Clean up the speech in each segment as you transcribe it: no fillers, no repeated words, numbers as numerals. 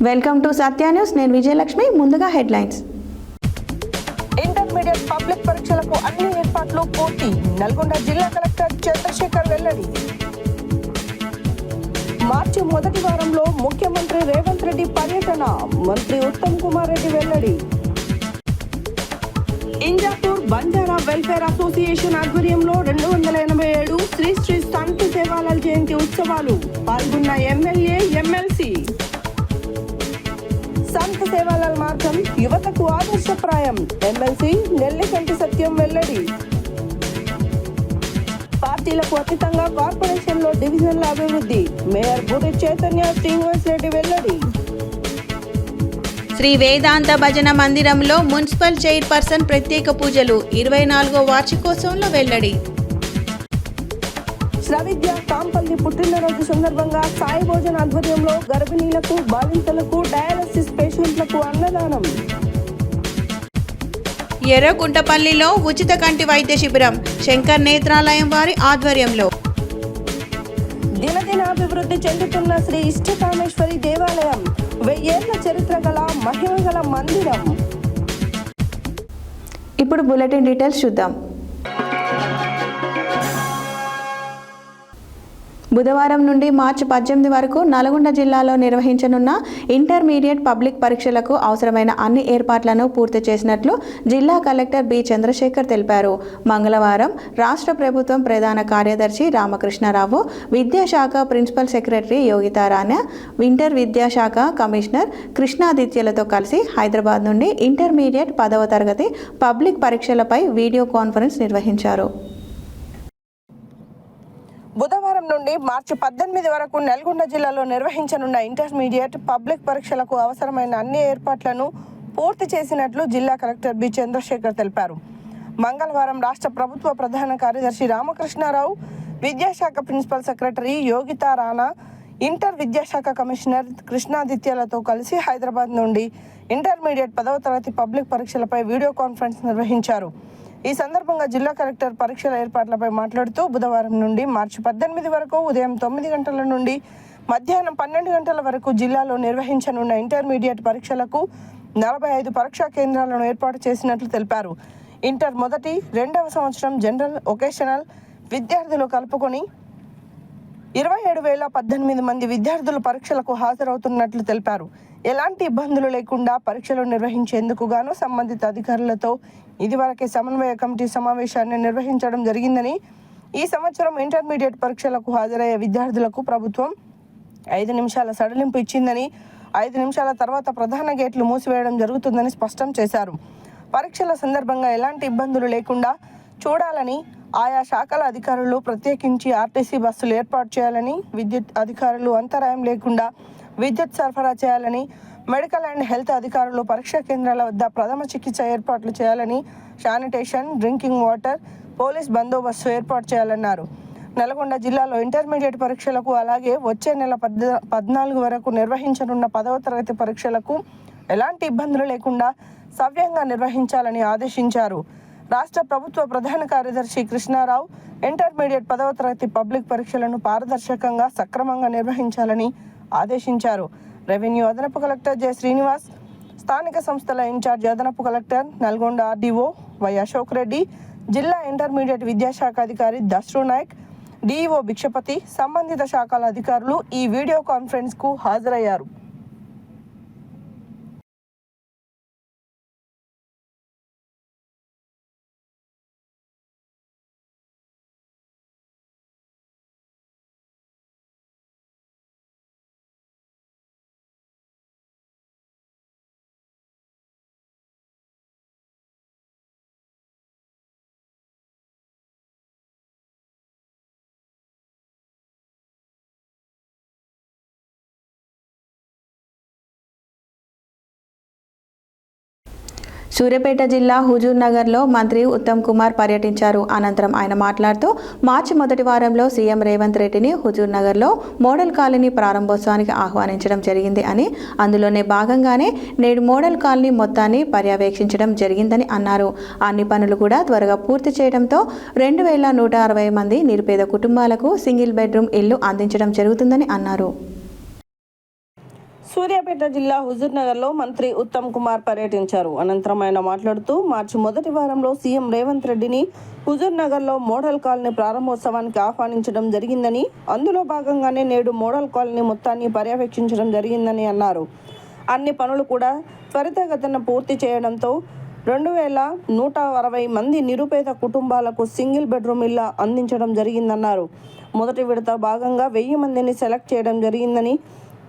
Welcome to Satya news. నేను విజయలక్ష్మి. ముందుగా headlines. Intermediate public పరీక్షలకు అన్ని ఏర్పాట్లు పూర్తి. నల్గొండ జిల్లా కలెక్టర్ చంద్రశేఖర్ వెల్లడి. మార్చి మొదటి వారంలో ముఖ్యమంత్రి రేవంత్ రెడ్డి పర్యటన. మంత్రి ఉత్తమ్ కుమార్ రెడ్డి వెల్లడి. ఇంజాపూర్ బంజారా వెల్ఫేర్ అసోసియేషన్ ఆధ్వర్యంలో 287 శ్రీ శ్రీ సంత్ సేవాలాల్ జయంతి ఉత్సవాలు. పాల్గొన్న ఎమ్మెల్యే, ఎమ్మెల్సీ. సంత్ సేవాలాల్ మార్గం యువతకు ఆదర్శప్రాయం. ఎమ్మెల్సీ నెల్లికంటి సత్యం వెల్లడి. పార్టీలకు అతీతంగా కార్పొరేషన్లో డివిజన్ల అభివృద్ధి. మేయర్ బూడి చైతన్య శ్రీనివాస్ రెడ్డి వెల్లడి. శ్రీ వేదాంత భజన మందిరంలో మున్సిపల్ చైర్పర్సన్ ప్రత్యేక పూజలు. 24వ వార్షికోత్సవంలో వెల్లడి. శ్రవిద్య కాంపల్లి పుట్టినరోజు సందర్భంగా సాయి భోజన ఆధ్వర్యంలో గర్భిణీలకు, బాలింతలకు, డయాలసిస్ పేషెంట్లకు అన్నదానం. ఎర్రగుంటపల్లిలో ఉచిత కంటి వైద్య శిబిరం. శంకర్ నేత్రాలయం వారి ఆధ్వర్యంలో. దినదినాభివృద్ధి చెందుతున్న శ్రీ ఇష్టకామేశ్వరి దేవాలయం. 1000 ఏళ్ల చరిత్ర గల మహిమగల మందిరం. ఇప్పుడు బులెటిన్ డీటెయిల్స్ చూద్దాం. బుధవారం నుండి మార్చి 18 వరకు నల్గొండ జిల్లాలో నిర్వహించనున్న ఇంటర్మీడియట్ పబ్లిక్ పరీక్షలకు అవసరమైన అన్ని ఏర్పాట్లను పూర్తి చేసినట్లు జిల్లా కలెక్టర్ బి చంద్రశేఖర్ తెలిపారు. మంగళవారం రాష్ట్ర ప్రభుత్వం ప్రధాన కార్యదర్శి రామకృష్ణారావు, విద్యాశాఖ ప్రిన్సిపల్ సెక్రటరీ యోగితారాణ్య, ఇంటర్ విద్యాశాఖ కమిషనర్ కృష్ణాదిత్యలతో కలిసి హైదరాబాద్ నుండి ఇంటర్మీడియట్ 10వ తరగతి పబ్లిక్ పరీక్షలపై వీడియో కాన్ఫరెన్స్ నిర్వహించారు. బుధవారం నుండి మార్చి 18 వరకు నల్గొండ జిల్లాలో నిర్వహించనున్న ఇంటర్మీడియట్ పబ్లిక్ పరీక్షలకు అవసరమైన అన్ని ఏర్పాట్లను పూర్తి చేసినట్లు జిల్లా కలెక్టర్ బి చంద్రశేఖర్ తెలిపారు. మంగళవారం రాష్ట్ర ప్రభుత్వ ప్రధాన కార్యదర్శి రామకృష్ణారావు, విద్యాశాఖ principal secretary Yogita Rana, inter విద్యాశాఖ కమిషనర్ కృష్ణాదిత్యలతో కలిసి హైదరాబాద్ నుండి ఇంటర్మీడియట్ 10వ తరగతి పబ్లిక్ పరీక్షలపై వీడియో కాన్ఫరెన్స్ నిర్వహించారు. ఈ సందర్భంగా జిల్లా కలెక్టర్ పరీక్షల ఏర్పాట్లపై మాట్లాడుతూ బుధవారం నుండి మార్చి 18 వరకు ఉదయం 9 గంటల నుండి మధ్యాహ్నం 12 గంటల వరకు జిల్లాలో నిర్వహించనున్న ఇంటర్మీడియట్ పరీక్షలకు 45 పరీక్షా కేంద్రాలను ఏర్పాటు చేసినట్లు తెలిపారు. ఇంటర్ మొదటి, 2వ సంవత్సరం జనరల్, వొకేషనల్ విద్యార్థులు కలుపుకొని 27,018 మంది విద్యార్థులు పరీక్షలకు హాజరవుతున్నట్లు తెలిపారు. ఎలాంటి ఇబ్బందులు లేకుండా పరీక్షలు నిర్వహించేందుకు గాను సంబంధిత అధికారులతో ఇదివరకే సమన్వయ కమిటీ సమావేశాన్ని నిర్వహించడం జరిగిందని, ఈ సంవత్సరం ఇంటర్మీడియట్ పరీక్షలకు హాజరయ్యే విద్యార్థులకు ప్రభుత్వం 5 నిమిషాల సడలింపు ఇచ్చిందని, 5 నిమిషాల తర్వాత ప్రధాన గేట్లు మూసివేయడం జరుగుతుందని స్పష్టం చేశారు. పరీక్షల సందర్భంగా ఎలాంటి ఇబ్బందులు లేకుండా చూడాలని ఆయా శాఖల అధికారులు ప్రత్యేకించి ఆర్టీసీ బస్సులు ఏర్పాటు చేయాలని, విద్యుత్ అధికారులు అంతరాయం లేకుండా విద్యుత్ సరఫరా చేయాలని, మెడికల్ అండ్ హెల్త్ అధికారులు పరీక్షా కేంద్రాల వద్ద ప్రథమ చికిత్స ఏర్పాట్లు చేయాలని, శానిటేషన్, డ్రింకింగ్ వాటర్, పోలీస్ బందోబస్తు ఏర్పాటు చేయాలన్నారు. నల్గొండ జిల్లాలో ఇంటర్మీడియట్ పరీక్షలకు అలాగే వచ్చే నెల 14 వరకు నిర్వహించనున్న 10వ తరగతి పరీక్షలకు ఎలాంటి ఇబ్బందులు లేకుండా సవ్యంగా నిర్వహించాలని ఆదేశించారు. రాష్ట్ర ప్రభుత్వ ప్రధాన కార్యదర్శి కృష్ణారావు ఇంటర్మీడియట్ 10వ తరగతి పబ్లిక్ పరీక్షలను పారదర్శకంగా సక్రమంగా నిర్వహించాలని ఆదేశించారు. రెవెన్యూ అదనపు కలెక్టర్ జె శ్రీనివాస్, స్థానిక సంస్థల ఇన్ఛార్జ్ అదనపు collector Nalgonda RDO why Ashok Reddy, జిల్లా ఇంటర్మీడియట్ విద్యాశాఖ అధికారి దశ్రు నాయక్, డిఈఓ భిక్షపతి, సంబంధిత శాఖల అధికారులు ఈ వీడియో కాన్ఫరెన్స్కు హాజరయ్యారు. సూర్యాపేట జిల్లా హుజూర్ నగర్లో మంత్రి ఉత్తమ్ కుమార్ పర్యటించారు. అనంతరం ఆయన మాట్లాడుతూ మార్చి మొదటి వారంలో సీఎం రేవంత్ రెడ్డిని హుజూర్ నగర్లో మోడల్ కాలనీ ప్రారంభోత్సవానికి ఆహ్వానించడం జరిగింది అని, అందులోనే భాగంగానే నేడు మోడల్ కాలనీ మొత్తాన్ని పర్యవేక్షించడం జరిగిందని అన్నారు. అన్ని పనులు కూడా త్వరగా పూర్తి చేయడంతో 2160 మంది నిరుపేద కుటుంబాలకు సింగిల్ బెడ్రూమ్ ఇల్లు అందించడం జరుగుతుందని అన్నారు. సూర్యాపేట జిల్లా హుజూర్నగర్లో మంత్రి ఉత్తమ్ కుమార్ పర్యటించారు. అనంతరం ఆయన మాట్లాడుతూ మార్చి మొదటి వారంలో సీఎం రేవంత్ రెడ్డిని హుజూర్నగర్లో మోడల్ కాలనీ ప్రారంభోత్సవానికి ఆహ్వానించడం జరిగిందని, అందులో భాగంగానే నేడు మోడల్ కాలనీ మొత్తాన్ని పర్యవేక్షించడం జరిగిందని అన్నారు. అన్ని పనులు కూడా త్వరితగతిన పూర్తి చేయడంతో 2160 మంది నిరుపేద కుటుంబాలకు సింగిల్ బెడ్రూమ్ ఇళ్ల అందించడం జరిగిందన్నారు. మొదటి విడత భాగంగా 1000 మందిని సెలెక్ట్ చేయడం జరిగిందని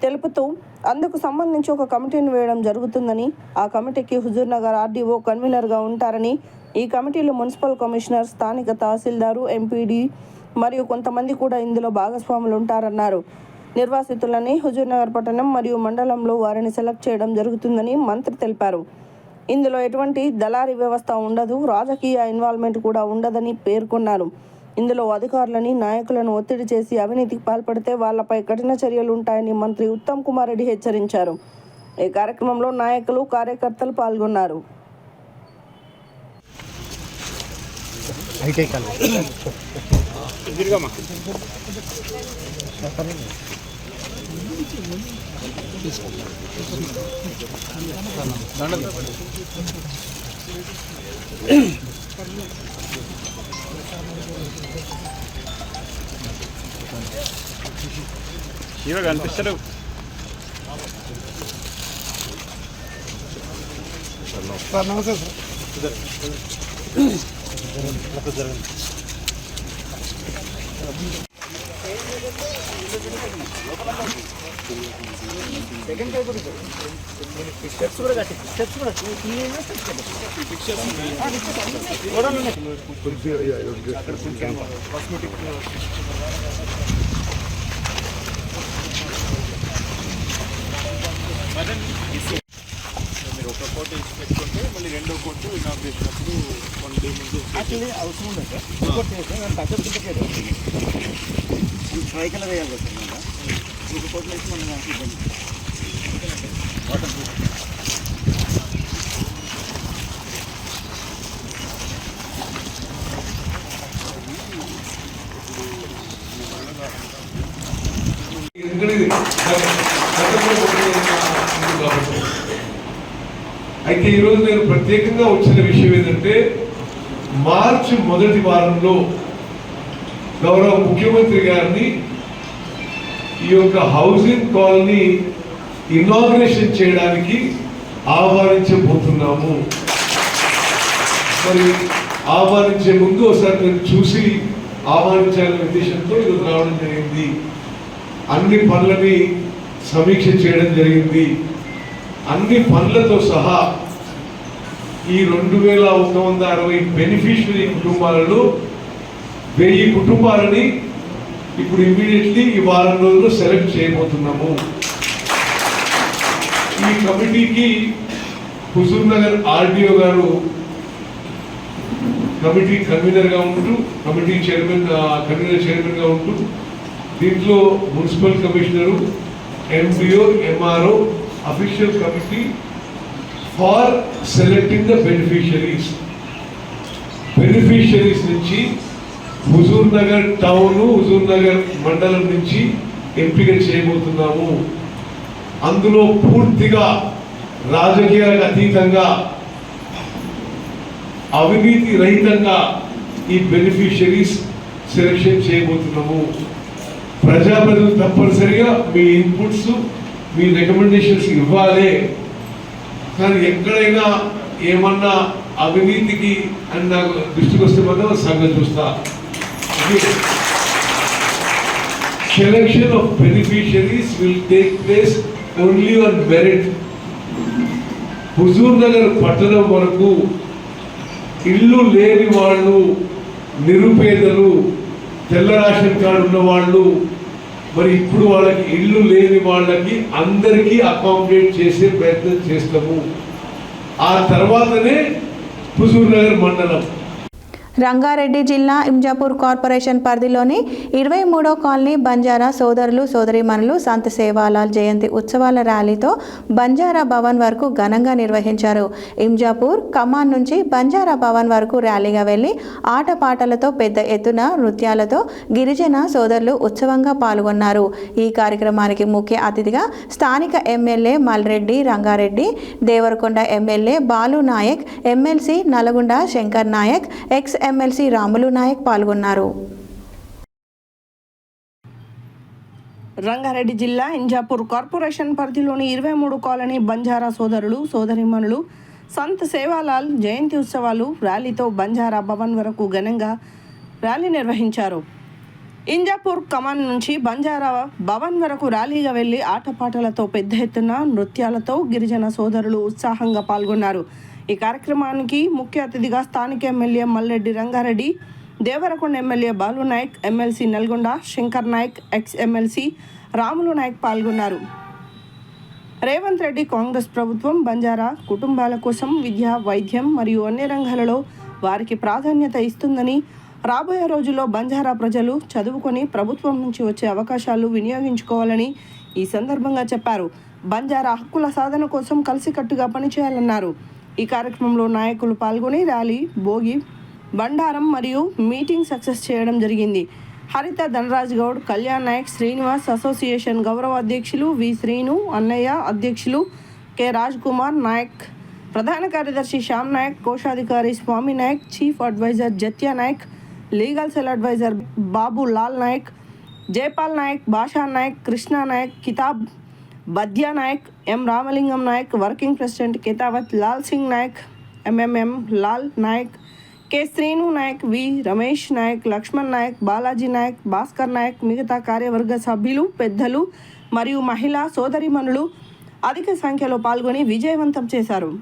తెలుపుతూ అందుకు సంబంధించి ఒక కమిటీని వేయడం జరుగుతుందని, ఆ కమిటీకి హుజూర్నగర్ ఆర్డీఓ కన్వీనర్గా ఉంటారని, ఈ కమిటీలో మున్సిపల్ కమిషనర్, స్థానిక తహసీల్దారు, ఎంపీడీ మరియు కొంతమంది కూడా ఇందులో భాగస్వాములు ఉంటారన్నారు. నిర్వాసితులని హుజూర్నగర్ పట్టణం మరియు మండలంలో వారిని సెలెక్ట్ చేయడం జరుగుతుందని మంత్రి తెలిపారు. ఇందులో ఎటువంటి దళారీ వ్యవస్థ ఉండదు, రాజకీయ ఇన్వాల్వ్మెంట్ కూడా ఉండదని పేర్కొన్నారు. ఇందులో అధికారులని, నాయకులను ఒత్తిడి చేసి అవినీతికి పాల్పడితే వాళ్లపై కఠిన చర్యలు ఉంటాయని మంత్రి ఉత్తమ్ కుమార్ రెడ్డి హెచ్చరించారు. ఈ కార్యక్రమంలో నాయకులు, కార్యకర్తలు పాల్గొన్నారు. ఇవే కనిపిస్తారు. సార్ నమస్తే సార్. మీరు ఒక కోట ఇచ్చి పెట్టుకుంటే మళ్ళీ రెండో కోర్టు ఇనాగ్రేషన్ అప్పుడు 1 డే ముందు అవసరం ఉండదు సార్. ఇంకోటి ట్రై కలర్ వేయాలి సార్. ఒక కోట్లో ఇచ్చి మనం ఇబ్బంది వాటర్ అయితే ఈరోజు నేను ప్రత్యేకంగా వచ్చిన విషయం ఏంటంటే, మార్చి మొదటి వారంలో గౌరవ ముఖ్యమంత్రి గారిని ఈ యొక్క హౌసింగ్ కాలనీ ఇనాగ్రేషన్ చేయడానికి ఆహ్వానించబోతున్నాము. మరి ఆహ్వానించే ముందు ఒకసారి నేను చూసి ఆహ్వానించాలనే ఉద్దేశంతో ఈరోజు రావడం జరిగింది. అన్ని పనులని సమీక్ష చేయడం జరిగింది. అన్ని పనులతో సహా ఈ 2160 బెనిఫిషియరీ కుటుంబాలలో 1000 కుటుంబాలని ఇప్పుడు ఇమ్మీడియట్లీ ఈ వారం రోజుల్లో సెలెక్ట్ చేయబోతున్నాము. ఈ కమిటీకి హుజూర్నగర్ ఆర్డీఓ గారు కమిటీ కన్వీనర్గా ఉంటూ, కమిటీ కన్వీనర్ చైర్మన్గా ఉంటూ, దీంట్లో municipal commissioner, MDO, MRO, official committee for selecting the beneficiaries నుంచి హుజూర్నగర్ టౌన్, హుజూర్నగర్ మండలం నుంచి ఎంపిక చేయబోతున్నాము. అందులో పూర్తిగా రాజకీయాలకు అతీతంగా, అవినీతి రహితంగా ఈ బెనిఫిషియరీస్ సెలెక్షన్ చేయబోతున్నాము. ప్రజాప్రతినిధులు తప్పనిసరిగా మీ ఇన్పుట్స్, మీ రికమెండేషన్స్ ఇవ్వాలి. కానీ ఎక్కడైనా ఏమన్నా అవినీతికి అని నాకు దృష్టికి వస్తే మాత్రం సంగతి చూస్తా. Selection of beneficiaries will take place only on merit. Huzurnagar పట్టణం వరకు ఇల్లు లేని వాళ్ళు, నిరుపేదలు, తెల్ల రేషన్ కార్డు ఉన్న వాళ్ళు, మరి ఇప్పుడు వాళ్ళకి ఇల్లు లేని వాళ్ళకి అందరికీ అకామిడేట్ చేసే ప్రయత్నం చేస్తాము. ఆ తర్వాతనే హుజూర్నగర్ మండలం. రంగారెడ్డి జిల్లా ఇంజాపూర్ కార్పొరేషన్ పరిధిలోని 23వ కాలనీ బంజారా సోదరులు సోదరీమణులు సంత్ సేవాలాల్ జయంతి ఉత్సవాల ర్యాలీతో బంజారా భవన్ వరకు ఘనంగా నిర్వహించారు. ఇంజాపూర్ కమాన్ నుంచి బంజారా భవన్ వరకు ర్యాలీగా వెళ్లి ఆటపాటలతో పెద్ద ఎత్తున నృత్యాలతో గిరిజన సోదరులు ఉత్సవంగా పాల్గొన్నారు. ఈ కార్యక్రమానికి ముఖ్య అతిథిగా స్థానిక MLA Malreddy Rangareddy, Devarakonda MLA Balu Nayak, MLC Nalgonda Shankar Nayak, ex MLC Ramulu Nayak పాల్గొన్నారు. రంగారెడ్డి జిల్లా ఇంజాపూర్ కార్పొరేషన్ పరిధిలోని 23 కాలనీ బంజారా సోదరులు సోదరీమణులు సంత్ సేవాలాల్ జయంతి ఉత్సవాలు ర్యాలీతో బంజారా భవన్ వరకు ఘనంగా ర్యాలీ నిర్వహించారు. ఇంజాపూర్ కమాన్ నుంచి బంజారా భవన్ వరకు ర్యాలీగా వెళ్లి ఆటపాటలతో పెద్ద ఎత్తున నృత్యాలతో గిరిజన సోదరులు ఉత్సాహంగా పాల్గొన్నారు. ఈ కార్యక్రమానికి ముఖ్య అతిథిగా స్థానిక MLA Malreddy Rangareddy, Devarakonda MLA Balu Nayak, MLC Nalgonda Shankar Nayak, ex MLC Ramulu Nayak పాల్గొన్నారు. రేవంత్ రెడ్డి కాంగ్రెస్ ప్రభుత్వం బంజారా కుటుంబాల కోసం విద్య, వైద్యం మరియు అన్ని రంగాలలో వారికి ప్రాధాన్యత ఇస్తుందని, రాబోయే రోజుల్లో బంజారా ప్రజలు చదువుకొని ప్రభుత్వం నుంచి వచ్చే అవకాశాలు వినియోగించుకోవాలని ఈ సందర్భంగా చెప్పారు. బంజారా హక్కుల సాధన కోసం కలిసికట్టుగా పనిచేయాలన్నారు. ఈ కార్యక్రమంలో నాయకులు పాల్గొని ర్యాలీ, భోగి, బండారం మరియు మీటింగ్ సక్సెస్ చేయడం జరిగింది. హరిత ధనరాజ్ గౌడ్, కళ్యాణ్ నాయక్, శ్రీనివాస్ అసోసియేషన్ గౌరవ అధ్యక్షులు వి శ్రీను, అన్నయ్య అధ్యక్షులు కె రాజ్ కుమార్ నాయక్, ప్రధాన కార్యదర్శి శ్యామ్ నాయక్, కోశాధికారి Swamy Naik, chief advisor Jatya Naik, legal cell advisor Babu Lal Naik, Jaipal Naik, Basha Naik, Krishna Naik, Kitab Badya Naik, M Ramalingam Naik, working president Ketavath Lal Singh Naik, MMM Lal Naik, K Srinu Naik, V Ramesh Naik, Laxman Naik, Balaji Naik, Bhaskar Naik, మిగతా కార్యవర్గ సభ్యులు, పెద్దలు మరియు మహిళా సోదరిమణులు అధిక సంఖ్యలో పాల్గొని విజయవంతం చేశారు.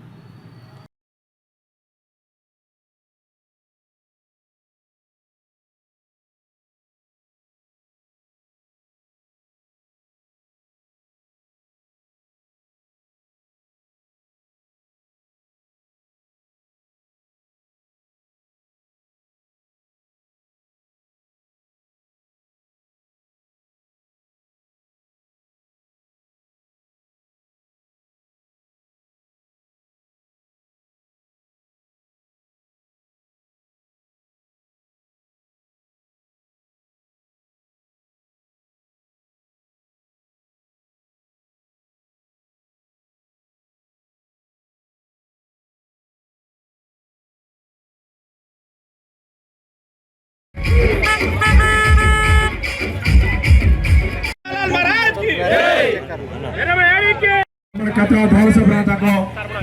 कथा ढोल से बना को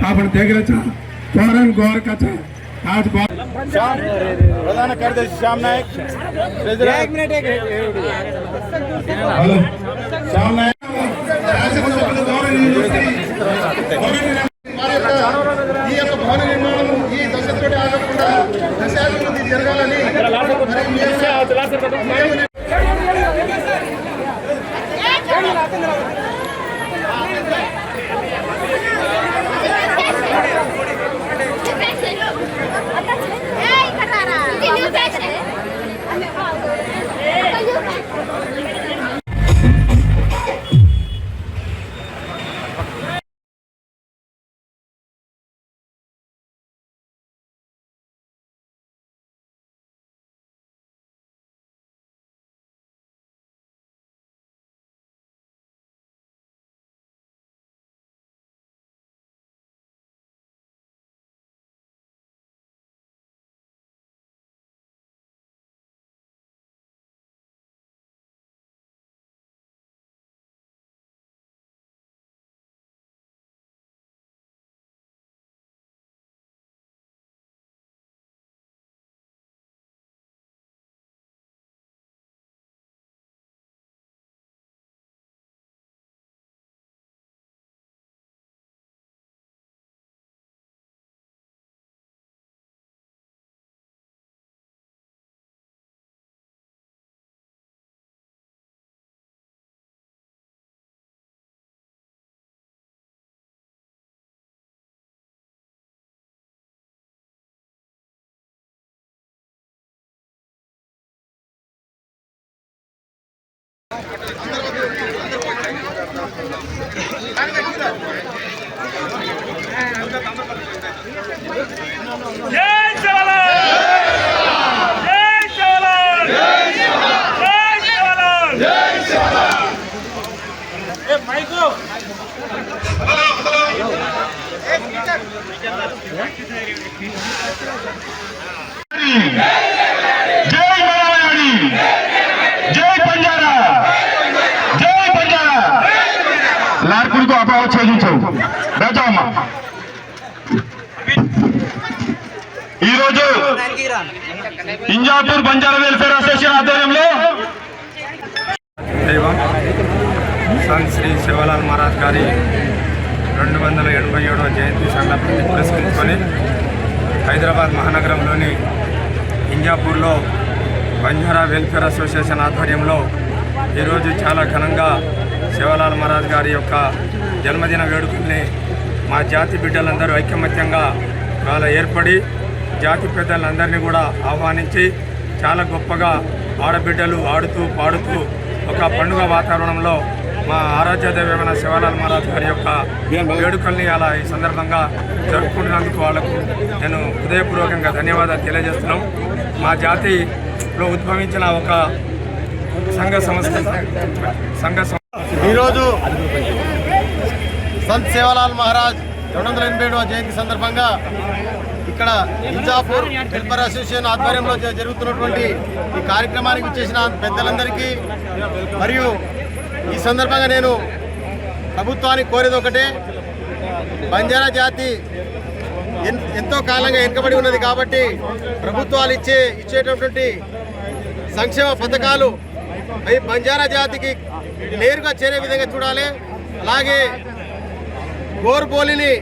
आपण देख रहे फौरन गौर कथा आज ప్రధాన కార్యదర్శి శ్యామ్ నాయక్, हेलो श्याम नायक ఈ యొక్క భవన నిర్మాణం ఈ దశతో ఆగకుండా దశాభివృద్ధి జరగాలని జై మాయాడి, జై బంజారా, జై బంజారా. లార్కుడికి అపావ ఛేదించవు బేటామా. ఈరోజు ఇంజాపూర్ బంజారా వెల్ఫేర్ అసోసియేషన్ ఆధ్వర్యంలో సంత్ శ్రీ శివలాల్ మహారాజ్ గారి 287వ జయంతి సందర్భాన్ని పురస్కరించుకొని హైదరాబాద్ మహానగరంలోని ఇంజాపూర్లో బంజారా వెల్ఫేర్ అసోసియేషన్ ఆధ్వర్యంలో ఈరోజు చాలా ఘనంగా శివలాల్ మహారాజ్ గారి యొక్క జన్మదిన వేడుకల్ని మా జాతి బిడ్డలందరూ ఐకమత్యంగా వాళ్ళ ఏర్పడి జాతి పెద్దలందరినీ కూడా ఆహ్వానించి చాలా గొప్పగా ఆడబిడ్డలు ఆడుతూ పాడుతూ ఒక పండుగ వాతావరణంలో మా ఆరాధ్య దైవమైన శివలాల్ మహారాజ్ గారి యొక్క వేడుకల్ని అలా ఈ సందర్భంగా జరుపుకుంటున్నందుకు వాళ్లకు నేను హృదయపూర్వకంగా ధన్యవాదాలు తెలియజేస్తున్నాం. మా జాతిలో ఉద్భవించిన ఒక సంఘ ఈరోజు సంత్ సేవాలాల్ మహారాజ్ 287వ జయంతి సందర్భంగా ఇక్కడ ఇంజాపూర్ వెల్ఫేర్ అసోసియేషన్ ఆధ్వర్యంలో జరుగుతున్నటువంటి ఈ కార్యక్రమానికి వచ్చేసిన పెద్దలందరికీ మరియు ఈ సందర్భంగా నేను ప్రభుత్వానికి కోరేది ఒకటే, బంజారా జాతి ఎంతో కాలంగా వెనుకబడి ఉన్నది కాబట్టి ప్రభుత్వాలు ఇచ్చేటటువంటి సంక్షేమ పథకాలు బంజారా జాతికి నేరుగా చేరే విధంగా చూడాలి. అలాగే గోర్ బోలిని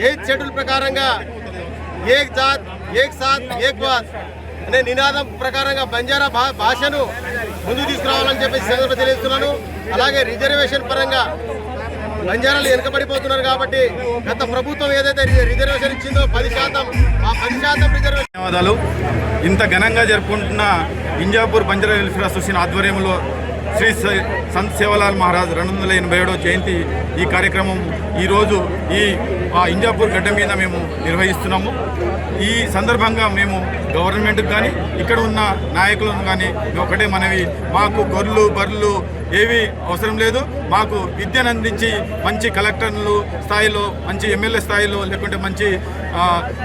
8th షెడ్యూల్ ప్రకారంగా ఏక్ జాత్ ఏక్ సాత్ ఏక్ బాత్ అనే నినాదం ప్రకారంగా బంజారా భాషను ముందుకు తీసుకురావాలని చెప్పేసి సందర్భంగా తెలియజేస్తున్నాను. అలాగే రిజర్వేషన్ పరంగా బంజారాలు వెనుకబడిపోతున్నారు కాబట్టి గత ప్రభుత్వం ఏదైతే రిజర్వేషన్ ఇచ్చిందో 10%, ఆ 10% రిజర్వేషన్. ధన్యవాదాలు. ఇంత ఘనంగా జరుపుకుంటున్న ఇంజాపూర్ బంజారా వెల్ఫేర్ అసోసియేషన్ ఆధ్వర్యంలో శ్రీ సంత్ సేవాలాల్ మహారాజ్ 287వ జయంతి ఈ కార్యక్రమం ఈరోజు ఈ ఇంజాపూర్ గడ్డ మీద మేము నిర్వహిస్తున్నాము. ఈ సందర్భంగా మేము గవర్నమెంట్కి కానీ ఇక్కడ ఉన్న నాయకులను కానీ ఒకటే మనవి, మాకు గొర్రెలు బర్రెలు ఏవి అవసరం లేదు. మాకు విద్యను అందించి మంచి కలెక్టర్లు స్థాయిలో, మంచి ఎమ్మెల్యే స్థాయిలో, లేకుంటే మంచి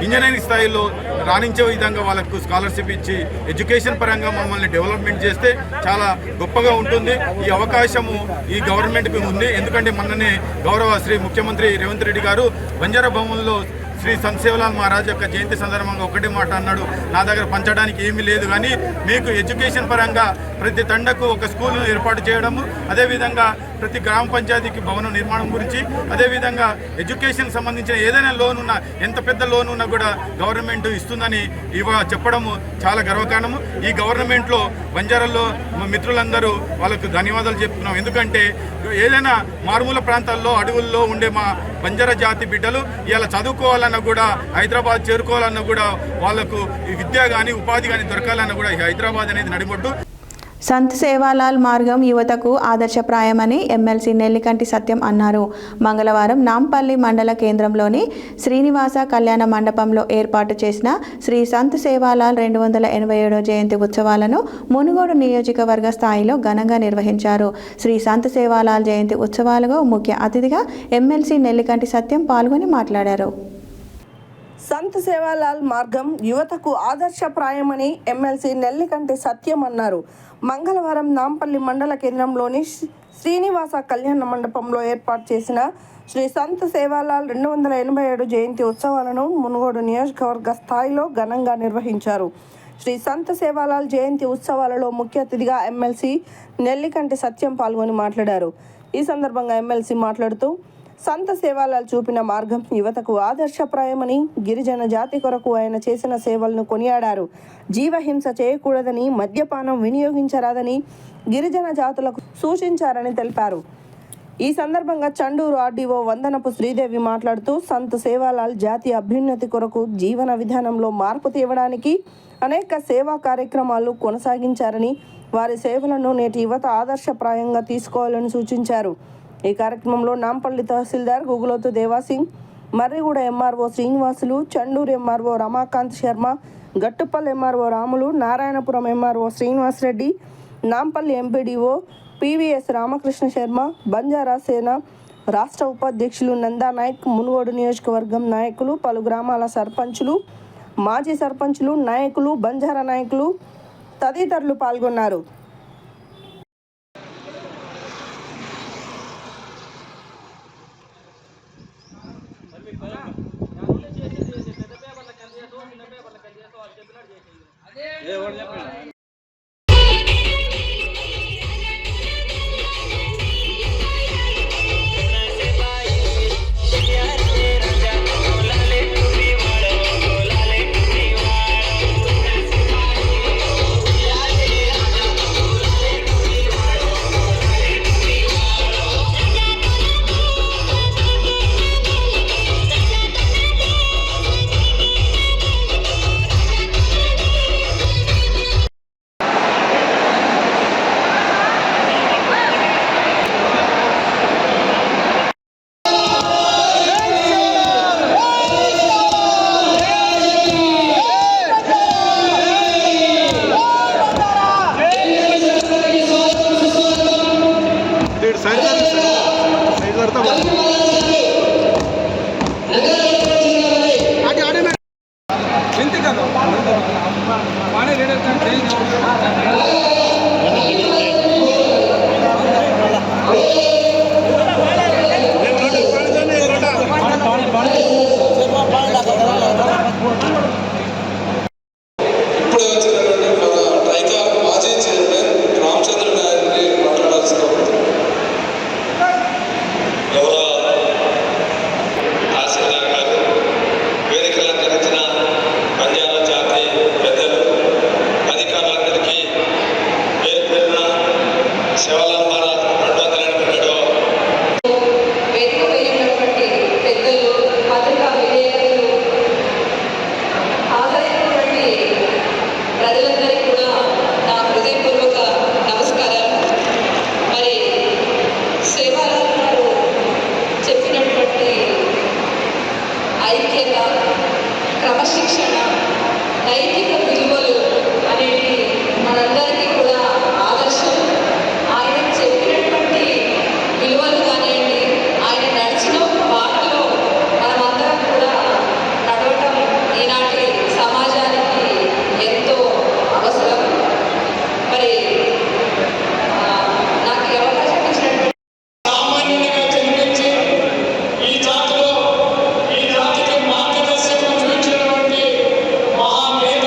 ఇంజనీరింగ్ స్థాయిలో రాణించే విధంగా వాళ్ళకు స్కాలర్షిప్ ఇచ్చి ఎడ్యుకేషన్ పరంగా మమ్మల్ని డెవలప్మెంట్ చేస్తే చాలా గొప్పగా ఉంటుంది. ఈ అవకాశము ఈ గవర్నమెంట్కి ఉంది. ఎందుకంటే మొన్ననే గౌరవ శ్రీ ముఖ్యమంత్రి రేవంత్ రెడ్డి గారు బంజారా భవన్లో శ్రీ సంత్ సేవాలాల్ మహారాజ్ యొక్క జయంతి సందర్భంగా ఒకటే మాట అన్నాడు, నా దగ్గర పంచడానికి ఏమీ లేదు కానీ మీకు ఎడ్యుకేషన్ పరంగా ప్రతి తండకు ఒక స్కూల్ను ఏర్పాటు చేయడము, అదేవిధంగా ప్రతి గ్రామ పంచాయతీకి భవనం నిర్మాణం గురించి, అదేవిధంగా ఎడ్యుకేషన్ సంబంధించిన ఏదైనా లోన్ ఉన్నా, ఎంత పెద్ద లోన్ ఉన్నా కూడా గవర్నమెంట్ ఇస్తుందని చెప్పడము చాలా గర్వకారణము. ఈ గవర్నమెంట్లో బంజారాల్లో మిత్రులందరూ వాళ్ళకు ధన్యవాదాలు చెప్తున్నాం. ఎందుకంటే ఏదైనా మారుమూల ప్రాంతాల్లో అడవుల్లో ఉండే మా బంజారా జాతి బిడ్డలు ఇలా చదువుకోవాలన్నా కూడా, హైదరాబాద్ చేరుకోవాలన్నా కూడా, వాళ్ళకు విద్య కానీ ఉపాధి కానీ దొరకాలన్నా కూడా హైదరాబాద్ అనేది నడిబొట్టు. సంత్ సేవాలాల్ మార్గం యువతకు ఆదర్శప్రాయమని ఎమ్మెల్సీ నెల్లికంటి సత్యం అన్నారు. మంగళవారం నాంపల్లి మండల కేంద్రంలోని శ్రీనివాస కళ్యాణ మండపంలో ఏర్పాటు చేసిన శ్రీ సంత్ సేవాలాల్ 287వ జయంతి ఉత్సవాలను మునుగోడు నియోజకవర్గ స్థాయిలో ఘనంగా నిర్వహించారు. శ్రీ సంత్ సేవాలాల్ జయంతి ఉత్సవాలకు ముఖ్య అతిథిగా ఎమ్మెల్సీ నెల్లికంటి సత్యం పాల్గొని మాట్లాడారు. సంత్ సేవాలాల్ మార్గం యువతకు ఆదర్శప్రాయమని ఎమ్మెల్సీ నెల్లికంటి సత్యం అన్నారు. మంగళవారం నాంపల్లి మండల కేంద్రంలోని శ్రీనివాస కళ్యాణ మండపంలో ఏర్పాటు చేసిన శ్రీ సంత్ సేవాలాల్ 287 జయంతి ఉత్సవాలను మునుగోడు నియోజకవర్గ స్థాయిలో ఘనంగా నిర్వహించారు. శ్రీ సంత్ సేవాలాల్ జయంతి ఉత్సవాలలో ముఖ్య అతిథిగా ఎమ్మెల్సీ నెల్లికంటి సత్యం పాల్గొని మాట్లాడారు. ఈ సందర్భంగా ఎమ్మెల్సీ మాట్లాడుతూ, సంత్ సేవాలాల్ చూపిన మార్గం యువతకు ఆదర్శప్రాయమని, గిరిజన జాతి కొరకు ఆయన చేసిన సేవలను కొనియాడారు. జీవహింస చేయకూడదని, మద్యపానం వినియోగించరాదని గిరిజన జాతులకు సూచించారని తెలిపారు. ఈ సందర్భంగా చండూరు ఆర్డీఓ వందనపు శ్రీదేవి మాట్లాడుతూ, సంత్ సేవాలాల్ జాతి అభ్యున్నతి కొరకు జీవన విధానంలో మార్పు తేవడానికి అనేక సేవా కార్యక్రమాలు కొనసాగించారని, వారి సేవలను నేటి యువత ఆదర్శప్రాయంగా తీసుకోవాలని సూచించారు. ఈ కార్యక్రమంలో నాంపల్లి తహసీల్దార్ Guguloth Devasingh, Marriguda MRO Srinivasulu, Chandur MRO Ramakanth Sharma, Gattupally MRO Ramulu, Narayanapuram MRO Srinivasareddy, Nampally MPDO PVS Ramakrishna Sharma, Banjara Sena రాష్ట్ర ఉపాధ్యక్షులు నందా నాయక్, మునుగోడు నియోజకవర్గం నాయకులు, పలు గ్రామాల సర్పంచులు, మాజీ సర్పంచులు, నాయకులు, బంజారా నాయకులు తదితరులు పాల్గొన్నారు. క్రమశిక్షణ, నైతిక విలువలు అనేవి మనందరికీ కూడా ఆదర్శం. ఆయన చెప్పినటువంటి విలువలు కానివ్వండి, ఆయన నడిచిన బాటలో మనమందరం కూడా నడవటం ఈనాటి సమాజానికి ఎంతో అవసరం. మరి నాకు ఈ అవకాశం ఇచ్చినటువంటి సామాన్యునిగా జన్మించి ఈ జాతిలో ఈ జాతికి మార్గదర్శకం చూపించినటువంటి మహామేధ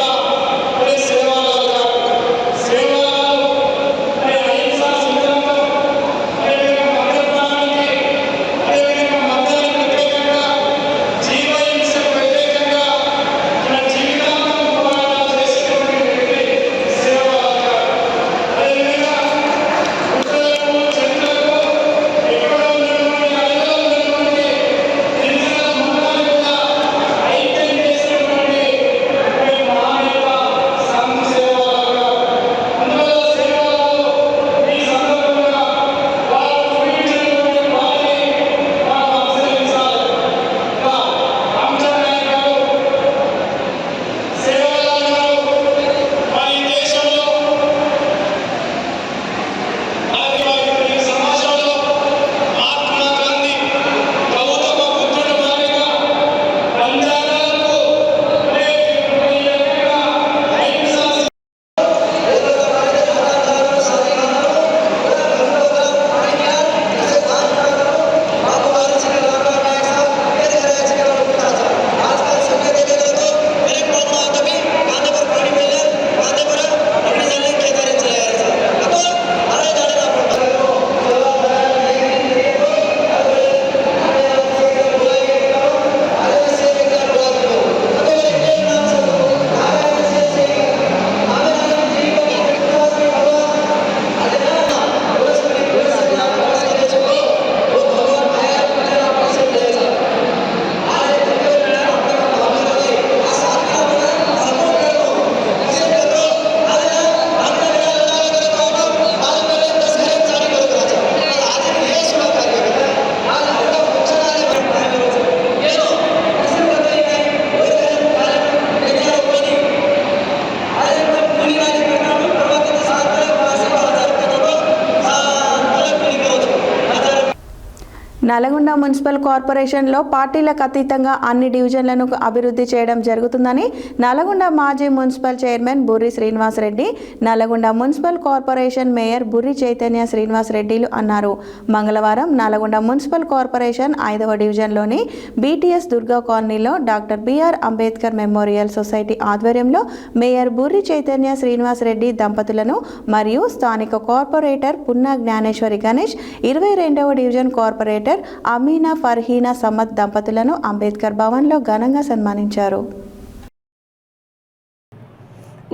నల్గొండ మున్సిపల్ కార్పొరేషన్లో పార్టీలకు అతీతంగా అన్ని డివిజన్లను అభివృద్ధి చేయడం జరుగుతుందని నల్గొండ మాజీ municipal chairman Burri Srinivas Reddy, Nalgonda municipal corporation mayor Burri Chaitanya Srinivas రెడ్డిలు అన్నారు. మంగళవారం నల్గొండ మున్సిపల్ కార్పొరేషన్ 5వ డివిజన్లోని బీటీఎస్ దుర్గా కాలనీలో doctor BR Ambedkar memorial society ఆధ్వర్యంలో మేయర్ బుర్రి చైతన్య శ్రీనివాస్ రెడ్డి దంపతులను మరియు స్థానిక కార్పొరేటర్ పున్నా జ్ఞానేశ్వరి గణేష్, 22వ డివిజన్ కార్పొరేటర్ అమీనా ఫర్హీనా సమద్ దంపతులను అంబేద్కర్ భవన్లో ఘనంగా సన్మానించారు.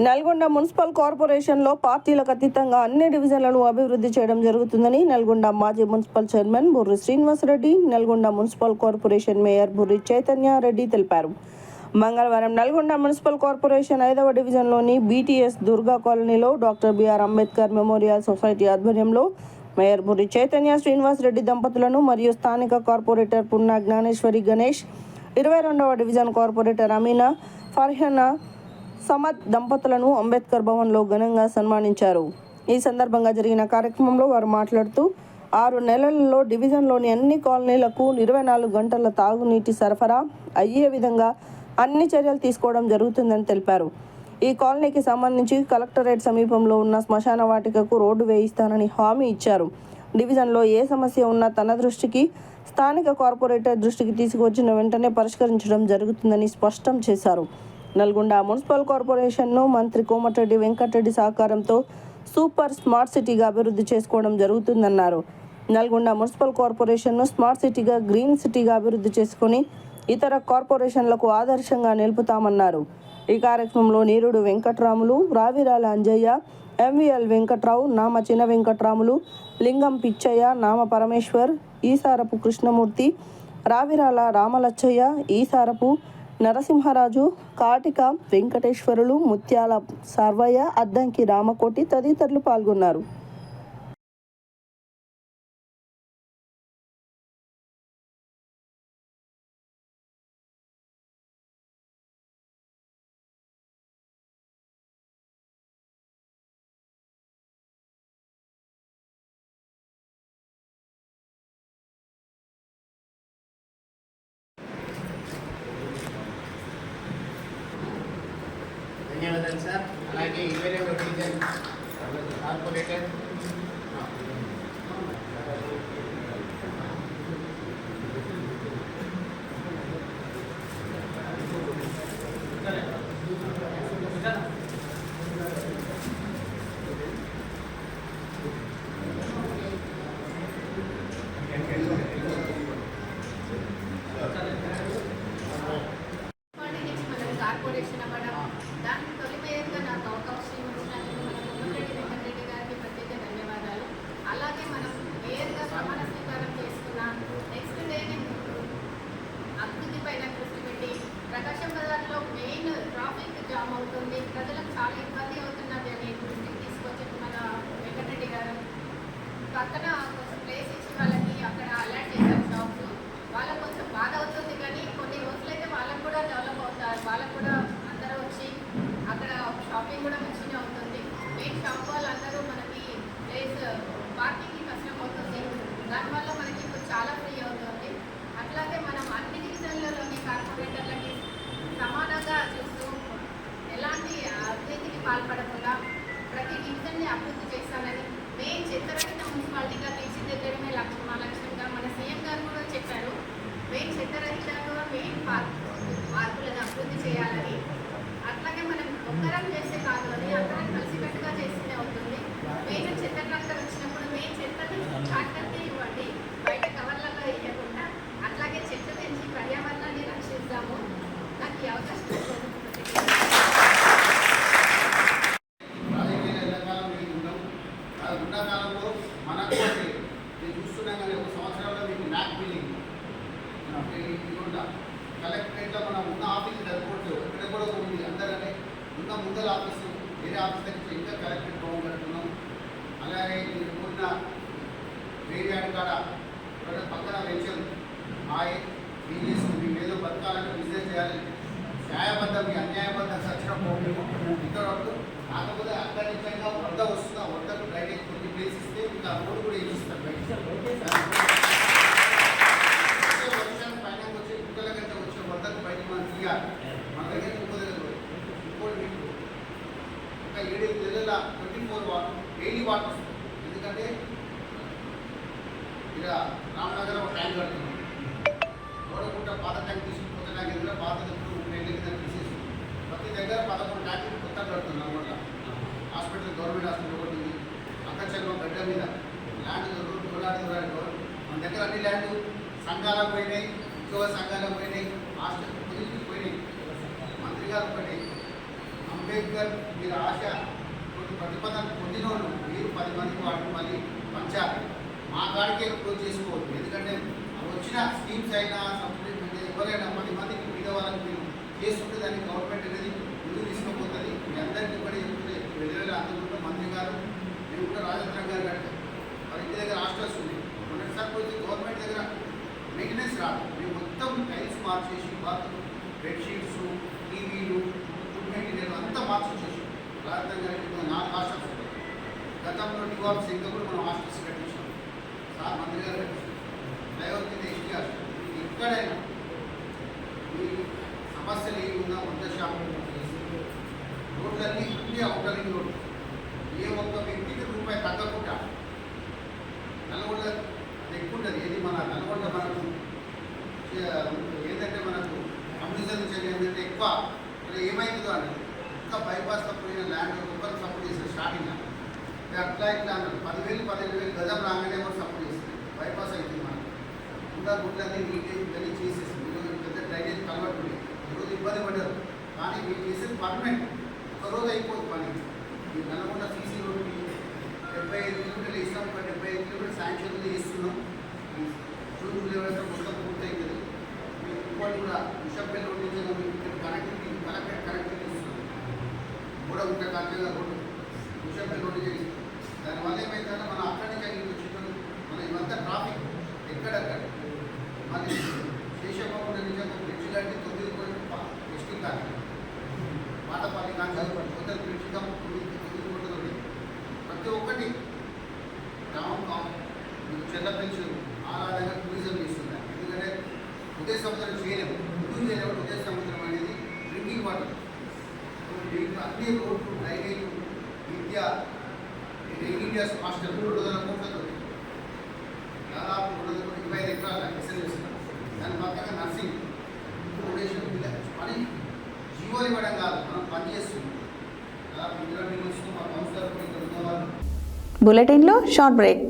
నల్గొండ మున్సిపల్ కార్పొరేషన్లో పార్టీలకు అతీతంగా అన్ని డివిజన్లను అభివృద్ధి చేయడం జరుగుతుందని నల్గొండ మాజీ municipal chairman Burri Srinivas Reddy, Nalgonda municipal corporation mayor Burri Chaitanya Reddy తెలిపారు. మంగళవారం నల్గొండ మున్సిపల్ కార్పొరేషన్ 5వ డివిజన్లోని బీటీఎస్ దుర్గా కాలనీలో doctor BR Ambedkar memorial society ఆధ్వర్యంలో మేయర్ బుర్రి చైతన్య శ్రీనివాస్ రెడ్డి దంపతులను మరియు స్థానిక కార్పొరేటర్ పున్నా జ్ఞానేశ్వరి గణేష్, 22వ డివిజన్ కార్పొరేటర్ అమీనా ఫర్హీనా సమద్ దంపతులను అంబేద్కర్ భవన్లో ఘనంగా సన్మానించారు. ఈ సందర్భంగా జరిగిన కార్యక్రమంలో వారు మాట్లాడుతూ 6 నెలలలో డివిజన్లోని అన్ని కాలనీలకు 24 గంటల తాగునీటి సరఫరా అయ్యే విధంగా అన్ని చర్యలు తీసుకోవడం జరుగుతుందని తెలిపారు. ఈ కాలనీకి సంబంధించి కలెక్టరేట్ సమీపంలో ఉన్న శ్మశాన వాటికకు రోడ్డు వేయిస్తానని హామీ ఇచ్చారు. డివిజన్లో ఏ సమస్య ఉన్నా తన దృష్టికి, స్థానిక కార్పొరేటర్ దృష్టికి తీసుకువచ్చిన వెంటనే పరిష్కరించడం జరుగుతుందని స్పష్టం చేశారు. నల్గొండ మున్సిపల్ కార్పొరేషన్ను మంత్రి కోమటిరెడ్డి వెంకటరెడ్డి సహకారంతో సూపర్ స్మార్ట్ సిటీగా అభివృద్ధి చేసుకోవడం జరుగుతుందన్నారు. నల్గొండ మున్సిపల్ కార్పొరేషన్ను స్మార్ట్ సిటీగా, గ్రీన్ సిటీగా అభివృద్ధి చేసుకొని ఇతర కార్పొరేషన్లకు ఆదర్శంగా నిలుపుతామన్నారు. ఈ కార్యక్రమంలో నీరుడు వెంకట్రాములు, రావిరాల అంజయ్య, ఎంవిఎల్ వెంకట్రావు, నామ చిన వెంకట్రాములు, లింగం పిచ్చయ్య, నామ పరమేశ్వర్, ఈసారపు కృష్ణమూర్తి, రావిరాల రామలచ్చయ్య, ఈసారపు నరసింహరాజు, కాటిక వెంకటేశ్వరులు, ముత్యాల సర్వయ్య, అద్దంకి రామకోటి తదితరులు పాల్గొన్నారు. ధన్యవాదాలు సార్. అలాగే 22వ డివిజన్ కార్పొరేటర్ కార్పొరేషన్ అవ్వడం, దానికి తొలి మేయర్గా నాకు అవకాశం ఇచ్చినందుకు మన కోమటిరెడ్డి వెంకటరెడ్డి గారికి ప్రత్యేక ధన్యవాదాలు. అలాగే మనం మేయర్గా ప్రమాణ స్వీకారం చేసుకున్న నెక్స్ట్ డే అభివృద్ధి పైన దృష్టి పెట్టి, ప్రకాశం బజార్లో మెయిన్ ట్రాఫిక్ జామ్ అవుతుంది, ప్రజలకు చాలా ఇబ్బంది అవుతున్నది అని దృష్టికి తీసుకొచ్చి మన వెంకటరెడ్డి గారు పక్కన కొంచెం ప్లేస్ ఇచ్చి వాళ్ళకి అక్కడ అలర్ట్ చేశారు షాప్స్. వాళ్ళకు కొంచెం బాధ అవుతుంది, కానీ కొన్ని రోజులైతే వాళ్ళకు కూడా డెవలప్ అవుతారు. వాళ్ళకు కూడా అందరూ వచ్చి అక్కడ షాపింగ్ కూడా మంచిగా ఉంటుంది. మెయిన్ షాప్ వాళ్ళందరూ మనకి ప్లేస్ పార్కింగ్కి కష్టం అవుతుంది, దానివల్ల మనకి ఇప్పుడు చాలా ఫ్రీ అవుతుంది. అట్లాగే మనం అన్ని డివిజన్లలోని కార్పొరేటర్లకి సమానంగా చూస్తూ ఎలాంటి అవినీతికి పాల్పడకుండా ప్రతి డివిజన్ని అభివృద్ధి చేస్తానని, మెయిన్ చెత్తరహిత మున్సిపాలిటీగా తీర్చిదిద్దడమే మా లక్ష్యంగా మన సీఎం గారు కూడా చెప్పారు. మెయిన్ చెత్తరహితంగా మెయిన్ పార్కులను అభివృద్ధి చేయాలని. అట్లాగే మనం ఒక్కరం చేస్తే కాదు, అని అందరం కలిసికట్టుగా చేస్తూనే అవుతుంది. మెయిన్ చెత్త ట్రాక్టర్ వచ్చినప్పుడు మెయిన్ చెత్తని ట్రాక్టర్కి ఇవ్వండి, బయట కవర్లలో వేయకుండా. అట్లాగే చెట్లు పెంచి పర్యావరణాన్ని రక్షిస్తాము. నాకు ఈ అవకాశం కాలంలో మనకు నేను చూస్తున్నాం కానీ ఒక సంవత్సరంలో మీకు మ్యాప్ బిల్డింగ్ కలెక్టరేట్లో మనం ఉన్న ఆఫీస్ సరిపోతుంది, ఇక్కడ కూడా ఉంది. అందరనే ఉన్న ముందల ఆఫీసు వేరే ఆఫీస్ దగ్గర ఇంకా కలెక్టరేట్ బాగుంటున్నాం. అలాగే మీరు ఉన్న వేరే కాడ పక్కన వెంచర్ బిజినెస్ మేము ఏదో బతకాలంటే బిజినెస్ చేయాలి, న్యాయబద్ధం మీ అన్యాయబద్ధం సచ్చడం ఇక్కడ కాకపోతే అక్కడి నుంచి వరద వస్తుందా, వరదకు డ్రైనేజ్ కొన్ని ప్లేస్ ఇస్తే మీకు ఆ రోడ్డు కూడా ఇస్తారు. కూడా 24 వాట్ డైలీ వాటర్ వస్తుంది. ఎందుకంటే ఇక రామనగరం ఒక ట్యాంక్ కడుతున్నాం, గోడకుంట పాత ట్యాంక్ తీసుకుని కొత్త ట్యాంక్ ఎదురు పాత తీసేసి ప్రతి దగ్గర 11 ట్యాంకులు కొత్త కడుతున్నాం. అనమాట హాస్పిటల్ గవర్నమెంట్ హాస్పిటల్ ఒకటి ఉంది, అక్కచెల్లం గడ్డ మీద ల్యాండ్ దొరలాడి మన దగ్గర అన్ని ల్యాండ్ సంఘాలకు పోయినాయి, ఉద్యోగ సంఘాలకు పోయినాయి, హాస్టల్ పొజిషన్కి పోయినాయి. మంత్రి గారు ఒకటి అంబేద్కర్ మీరు ఆశ ప్రతిపాదన పొందిన వాళ్ళు మీరు 10 మందికి వాటిని మళ్ళీ పంచాలి. మా కాడికే క్లోజ్ చేసుకోవద్దు. ఎందుకంటే వచ్చిన స్కీమ్స్ అయినా సబ్సిడీ ఎవరైనా 10 మందికి మీద వాళ్ళకి మీరు చేస్తుంటే దాన్ని గవర్నమెంట్ అనేది ముందుకు తీసుకుపోతుంది. మీ అందరికీ కూడా చెప్తుంటే వెళ్ళి అందుకుంటే మంత్రి గారు మేము కూడా రాజేంద్ర గారు కట్టారు. వాళ్ళ ఇంటి దగ్గర హాస్టల్స్ ఉంది. మొన్నటిసారి పోతే గవర్నమెంట్ దగ్గర మెయింటెనెన్స్ రాదు. మేము మొత్తం టైల్స్ మార్చేసి బాత్రూమ్ బెడ్షీట్స్ టీవీలు ఫుడ్ మెటీరియల్ అంతా మార్చేసేసి రాజేంద్ర గారికి 4 హాస్టల్స్ ఉంటాయి. గతంలో డివాల్వ్స్ ఇంకా కూడా మనం హాస్టల్స్ కట్టించాం. సార్ మంత్రి గారు కట్టించాం. డ్రైవర్ కింద ఎస్టీ హాస్టల్. ఎక్కడైనా మీ సమస్యలు ఏమి ఉన్నా వంట షాపులు రోడ్లన్నీ అన్ని అవుటరింగ్ రోడ్లు ఏ ఒక్క వ్యక్తికి రూపాయి తగ్గకుండా నల్గొండ అది ఎక్కువ ఉంటుంది. ఏది మన నల్గొండ మనకు ఏంటంటే మనకు కమ్యూనిజం ఏంటంటే ఎక్కువ ఏమవుతుందో అంటే ఇంకా బైపాస్లో పోయిన ల్యాండ్ ఒకరు సపోర్ట్ చేస్తారు. స్టార్టింగ్ అట్లా ఇట్లా అన్నారు 10,000 15,000 గజం రాగానే కూడా సపోర్ట్ చేస్తారు. బైపాస్ అవుతుంది మనకు ఇంకా గుడ్లన్నీ నీట్గా చేసేసింది. ఈరోజు పెద్ద డ్రైనేజ్ కలవట్టు ఈరోజు ఇబ్బంది పడ్డారు. కానీ మీరు చేసేది పర్మనెంట్, ఒకరోజు అయిపోదు పని. ఈ నల్గొండ సీసీ రోడ్డుకి 75 కిలోమీటర్లు ఇస్తాం, 75 కిలోమీటర్లు శాంక్షన్లు చేస్తున్నాం. జూన్ 11 మొత్తం పూర్తయింది. మీకు ఇంకోటి కూడా విషంపల్లి రోడ్డు నుంచి ఇక్కడ కనెక్టివిటీ కలెక్టెడ్ కనెక్టివిటీ ఇస్తున్నాం. కూడా ఉంటే కాకుండా రోడ్డు విషంపల్లి రోడ్డు చేసి దానివల్ల ఏమైందంటే మనం అక్కడి నుంచి అక్కడికి వచ్చినప్పుడు మనం ఇవంతా ట్రాఫిక్ ఎక్కడక్కడ మళ్ళీ శేషబాబు నుంచి ఒక బ్రిడ్జ్ లాంటి 9 కోట్ల ఎస్టీ కానీ పాతపల్లి కానీ కొత్త బ్రిడ్జ్ కమ్ 9 కోట్లతో ప్రతి ఒక్కటి గ్రామం మీకు చెల్ల పెన్షన్ ఆరాధంగా టూరిజం చేస్తున్నారు. ఎందుకంటే ఉదయ సముద్రం చేయలేము, ముందు చేయలేము. ఉదయ సముద్రం అనేది డ్రింకింగ్ వాటర్ అన్ని రోడ్లు డ్రైనేజ్ విద్య ఇండియాస్ హాస్టల్ 200 కోట్లతో దాదాపు 225 ఎకరాల ఎస్ఎల్ చేస్తున్నారు. దాని పక్కన నర్సింగ్ ఫౌండేషన్ పని జీవోలు ఇవ్వడం కాదు, మనం పని చేస్తున్నాం. దాదాపు 20 నిమిషం మా కౌన్సిలర్ కూడా ఇక్కడ ఉన్నవాళ్ళు. బులెటిన్లో short break.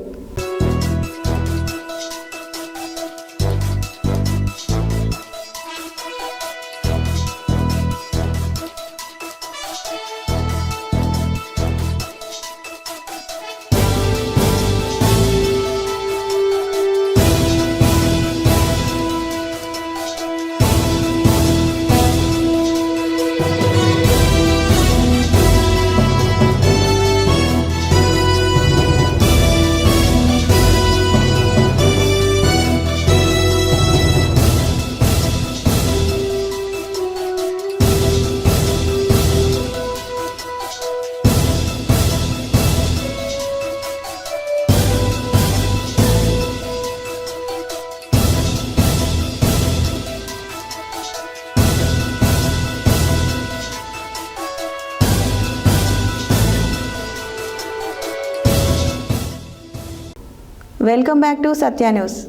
Welcome back to Satya news.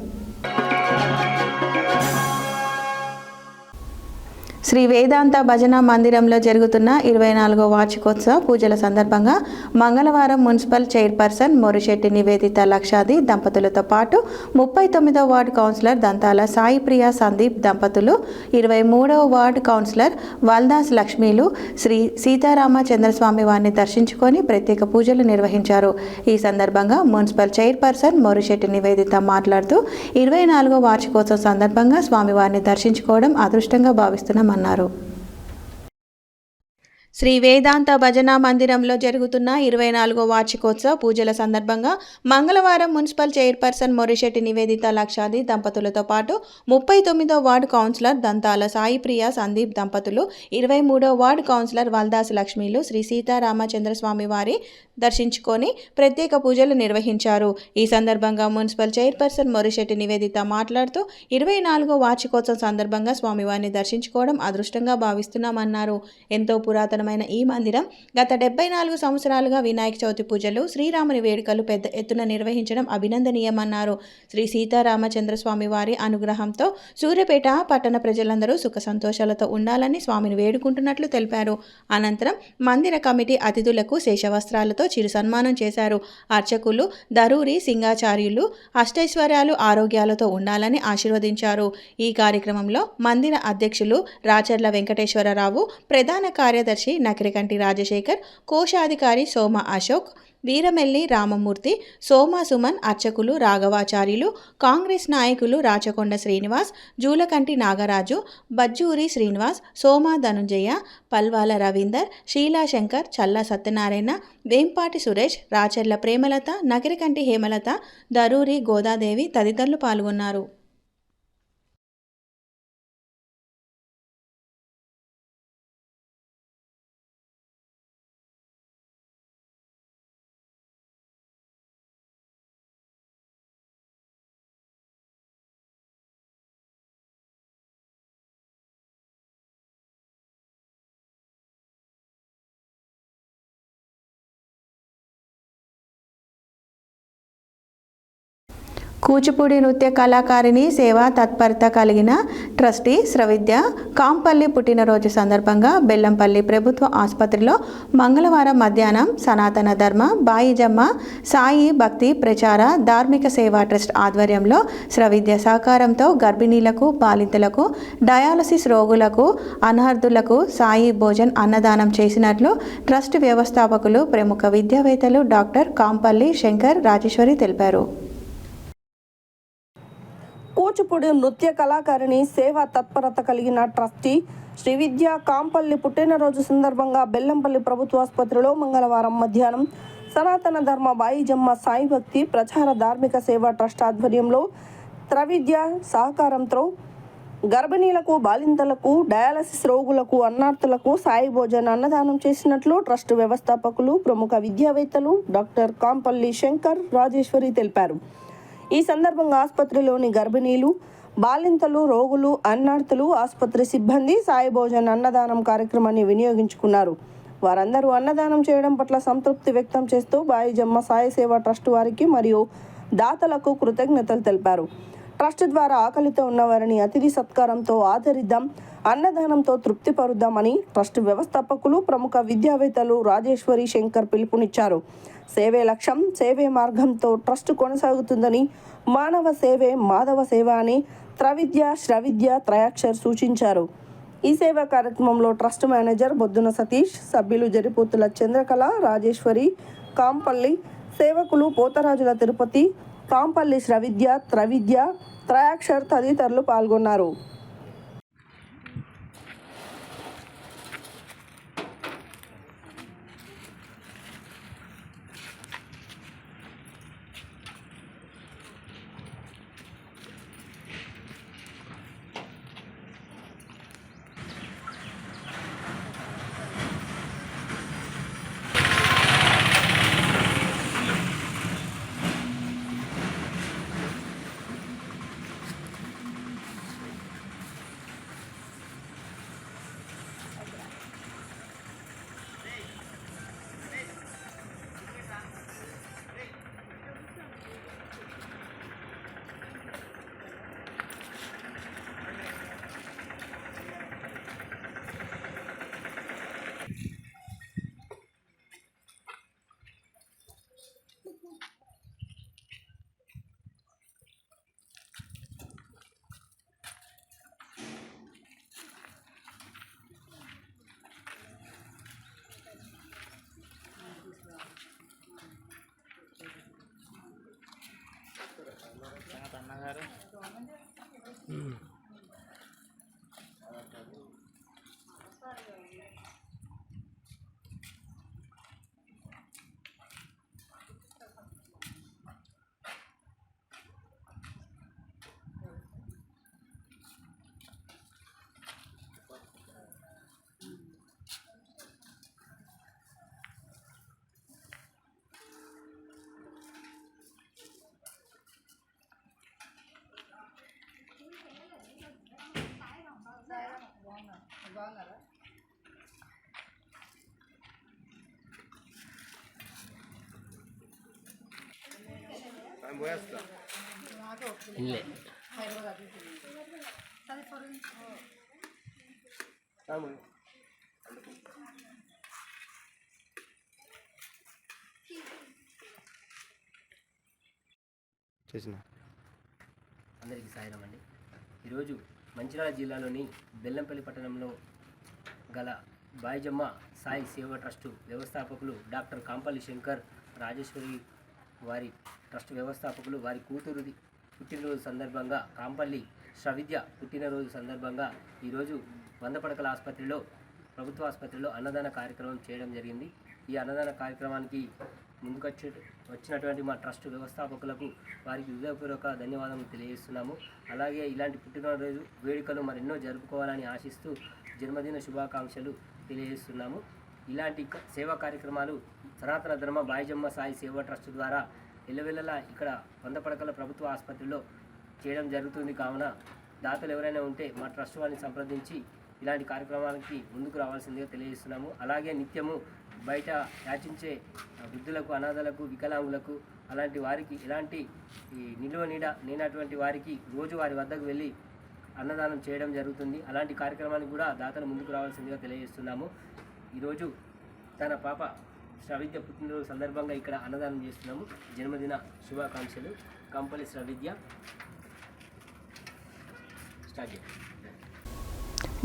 Shri Vedanta Bhajana మందిరంలో జరుగుతున్న 24వ వార్షికోత్సవ పూజల సందర్భంగా మంగళవారం మున్సిపల్ చైర్పర్సన్ మోరిశెట్టి నివేదిత లక్షాది దంపతులతో పాటు 39వ వార్డు కౌన్సిలర్ దంతాల సాయి ప్రియ సందీప్ దంపతులు, 23వ వార్డు కౌన్సిలర్ వల్దాస్ లక్ష్మీలు శ్రీ సీతారామ చంద్రస్వామి వారిని దర్శించుకొని ప్రత్యేక పూజలు నిర్వహించారు. ఈ సందర్భంగా మున్సిపల్ చైర్పర్సన్ మోరిశెట్టి నివేదిత మాట్లాడుతూ 24వ వార్షికోత్సవం సందర్భంగా స్వామివారిని దర్శించుకోవడం అదృష్టంగా భావిస్తున్నామన్నారు. శ్రీ వేదాంత భజన మందిరంలో జరుగుతున్న 24వ వార్షికోత్సవ పూజల సందర్భంగా మంగళవారం మున్సిపల్ చైర్పర్సన్ మోరిశెట్టి నివేదిత లక్షాది దంపతులతో పాటు 39వ వార్డు కౌన్సిలర్ దంతాల సాయి ప్రియ సందీప్ దంపతులు, 23వ వార్డు కౌన్సిలర్ వల్దాస్ లక్ష్మీలు శ్రీ సీతారామచంద్రస్వామి వారి దర్శించుకొని ప్రత్యేక పూజలు నిర్వహించారు. ఈ సందర్భంగా మున్సిపల్ చైర్పర్సన్ మోరిశెట్టి నివేదిత మాట్లాడుతూ 24వ వార్షికోత్సవం సందర్భంగా స్వామివారిని దర్శించుకోవడం అదృష్టంగా భావిస్తున్నామన్నారు. ఎంతో పురాతన పురాతనమైన ఈ మందిరం గత 74 సంవత్సరాలుగా వినాయక చవితి పూజలు, శ్రీరాముని వేడుకలు పెద్ద ఎత్తున నిర్వహించడం అభినందనీయమన్నారు. శ్రీ సీతారామచంద్ర స్వామి వారి అనుగ్రహంతో సూర్యాపేట పట్టణ ప్రజలందరూ సుఖ సంతోషాలతో ఉండాలని స్వామిని వేడుకుంటున్నట్లు తెలిపారు. అనంతరం మందిర కమిటీ అతిథులకు శేషవస్త్రాలతో చిరు సన్మానం చేశారు. అర్చకులు దరూరి సింగాచార్యులు అష్టైశ్వర్యాలు ఆరోగ్యాలతో ఉండాలని ఆశీర్వదించారు. ఈ కార్యక్రమంలో మందిర అధ్యక్షులు రాచర్ల వెంకటేశ్వరరావు, ప్రధాన కార్యదర్శి నకిరికంటి రాజశేఖర్, కోశాధికారి సోమ అశోక్, వీరమెల్లి రామమూర్తి, సోమ సుమన్, అర్చకులు రాఘవాచార్యులు, కాంగ్రెస్ నాయకులు రాచకొండ శ్రీనివాస్, జూలకంటి నాగరాజు, బజ్జూరి శ్రీనివాస్, సోమ ధనుంజయ, పల్వాల రవీందర్, శీలాశంకర్, చల్లా సత్యనారాయణ, వేంపాటి సురేష్, రాచర్ల ప్రేమలత, నకిరికంటి హేమలత, దరూరి గోదాదేవి తదితరులు పాల్గొన్నారు. కూచిపూడి నృత్య కళాకారిణి సేవా తత్పరత కలిగిన ట్రస్టీ శ్రవిద్య కాంపల్లి పుట్టినరోజు సందర్భంగా బెల్లంపల్లి ప్రభుత్వ ఆసుపత్రిలో మంగళవారం మధ్యాహ్నం సనాతన ధర్మ బాయిజమ్మ సాయి భక్తి ప్రచార ధార్మిక సేవా ట్రస్ట్ ఆధ్వర్యంలో శ్రవిద్య సహకారంతో గర్భిణీలకు, బాలింతలకు, డయాలసిస్ రోగులకు, అనర్హులకు సాయి భోజన్ అన్నదానం చేసినట్లు ట్రస్ట్ వ్యవస్థాపకులు ప్రముఖ విద్యావేత్తలు డాక్టర్ కాంపల్లి శంకర్ రాజేశ్వరి తెలిపారు. కూచిపూడి నృత్య కళాకారిణి సేవా తత్పరత కలిగిన ట్రస్టీ శ్రీ విద్య కాంపల్లి పుట్టినరోజు సందర్భంగా బెల్లంపల్లి ప్రభుత్వ ఆసుపత్రిలో మంగళవారం మధ్యాహ్నం సనాతన ధర్మ బాయిజమ్మ సాయి భక్తి ప్రచార ధార్మిక సేవా ట్రస్ట్ ఆధ్వర్యంలో త్రవిద్య సహకారంతో గర్భిణీలకు, బాలింతలకు, డయాలసిస్ రోగులకు, అన్నార్థులకు సాయి భోజన అన్నదానం చేసినట్లు ట్రస్ట్ వ్యవస్థాపకులు ప్రముఖ విద్యావేత్తలు డాక్టర్ కాంపల్లి శంకర్ రాజేశ్వరి తెలిపారు. ఈ సందర్భంగా ఆసుపత్రిలోని గర్భిణీలు, బాలింతలు, రోగులు, అన్నార్థులు, ఆసుపత్రి సిబ్బంది సాయి భోజన్ అన్నదానం కార్యక్రమాన్ని వినియోగించుకున్నారు. వారందరూ అన్నదానం చేయడం పట్ల సంతృప్తి వ్యక్తం చేస్తూ బాయిజమ్మ సాయి సేవా ట్రస్ట్ వారికి మరియు దాతలకు కృతజ్ఞతలు తెలిపారు. ట్రస్ట్ ద్వారా ఆకలితో ఉన్నవారిని అతిథి సత్కారంతో ఆదరిద్దాం, అన్నదానంతో తృప్తిపరుద్దామని ట్రస్ట్ వ్యవస్థాపకులు ప్రముఖ విద్యావేత్తలు రాజేశ్వరి శంకర్ పిలుపునిచ్చారు. సేవే లక్ష్యం, సేవే మార్గంతో ట్రస్ట్ కొనసాగుతుందని, మానవ సేవే మాధవ సేవ అని త్రవిద్య శ్రవిద్య త్రయాక్షర్ సూచించారు. ఈ సేవా కార్యక్రమంలో ట్రస్ట్ మేనేజర్ బొద్దున సతీష్, సభ్యులు జరిపోతుల చంద్రకళ, రాజేశ్వరి, కాంపల్లి, సేవకులు పోతరాజుల తిరుపతి, కాంపల్లి శ్రవిద్య, త్రవిద్య, త్రయాక్షర్ తదితరులు పాల్గొన్నారు. అందరికీ సాయం అండి. ఈరోజు మంచిర్యాల జిల్లాలోని బెల్లంపల్లి పట్టణంలో గల బాయిజమ్మ సాయి సేవా ట్రస్టు వ్యవస్థాపకులు డాక్టర్ కాంపల్లి శంకర్ రాజేశ్వరి వారి ట్రస్ట్ వ్యవస్థాపకులు వారి కూతురుది పుట్టినరోజు సందర్భంగా కాంపల్లి శ్రవిద్య పుట్టినరోజు సందర్భంగా ఈరోజు 100 పడకల ఆసుపత్రిలో ప్రభుత్వ ఆసుపత్రిలో అన్నదాన కార్యక్రమం చేయడం జరిగింది. ఈ అన్నదాన కార్యక్రమానికి ముందుకు వచ్చినటువంటి మా ట్రస్ట్ వ్యవస్థాపకులకు వారికి హృదయపూర్వక ధన్యవాదాలు తెలియజేస్తున్నాము. అలాగే ఇలాంటి పుట్టినరోజు వేడుకలు మరెన్నో జరుపుకోవాలని ఆశిస్తూ జన్మదిన శుభాకాంక్షలు తెలియజేస్తున్నాము. ఇలాంటి సేవా కార్యక్రమాలు సనాతన ధర్మ బాయిజమ్మ సాయి సేవా ట్రస్ట్ ద్వారా ఎల్లవెల్లలా ఇక్కడ 100 పడకల ప్రభుత్వ ఆసుపత్రిలో చేయడం జరుగుతుంది. కావున దాతలు ఎవరైనా ఉంటే మా ట్రస్ట్ వారిని సంప్రదించి ఇలాంటి కార్యక్రమాలకి ముందుకు రావాల్సిందిగా తెలియజేస్తున్నాము. అలాగే నిత్యము బయట యాచించే వృద్ధులకు, అనాథలకు, వికలాంగులకు అలాంటి వారికి ఎలాంటి నిలువ నీడ లేనటువంటి వారికి రోజు వారి వద్దకు వెళ్ళి అన్నదానం చేయడం జరుగుతుంది. అలాంటి కార్యక్రమానికి కూడా దాతలు ముందుకు రావాల్సిందిగా తెలియజేస్తున్నాము. ఈరోజు తన పాప శ్రవిద్య పుట్టినరోజు సందర్భంగా ఇక్కడ అన్నదానం చేస్తున్నాము. జన్మదిన శుభాకాంక్షలు. కాంపల్లి శ్రవిద్య. స్టార్ట్ చేయండి.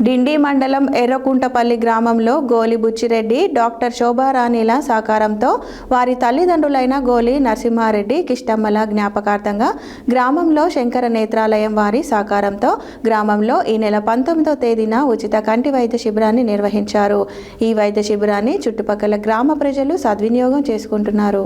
డిండి మండలం ఎర్రకుంటపల్లి గ్రామంలో గోలి బుచ్చిరెడ్డి డాక్టర్ శోభారాణిల సహకారంతో వారి తల్లిదండ్రులైన గోలి నరసింహారెడ్డి కిష్టమ్మల జ్ఞాపకార్థంగా గ్రామంలో శంకర నేత్రాలయం వారి సహకారంతో గ్రామంలో ఈ నెల 19వ తేదీన ఉచిత కంటి వైద్య శిబిరాన్ని నిర్వహించారు. ఈ వైద్య శిబిరాన్ని చుట్టుపక్కల గ్రామ ప్రజలు సద్వినియోగం చేసుకుంటున్నారు.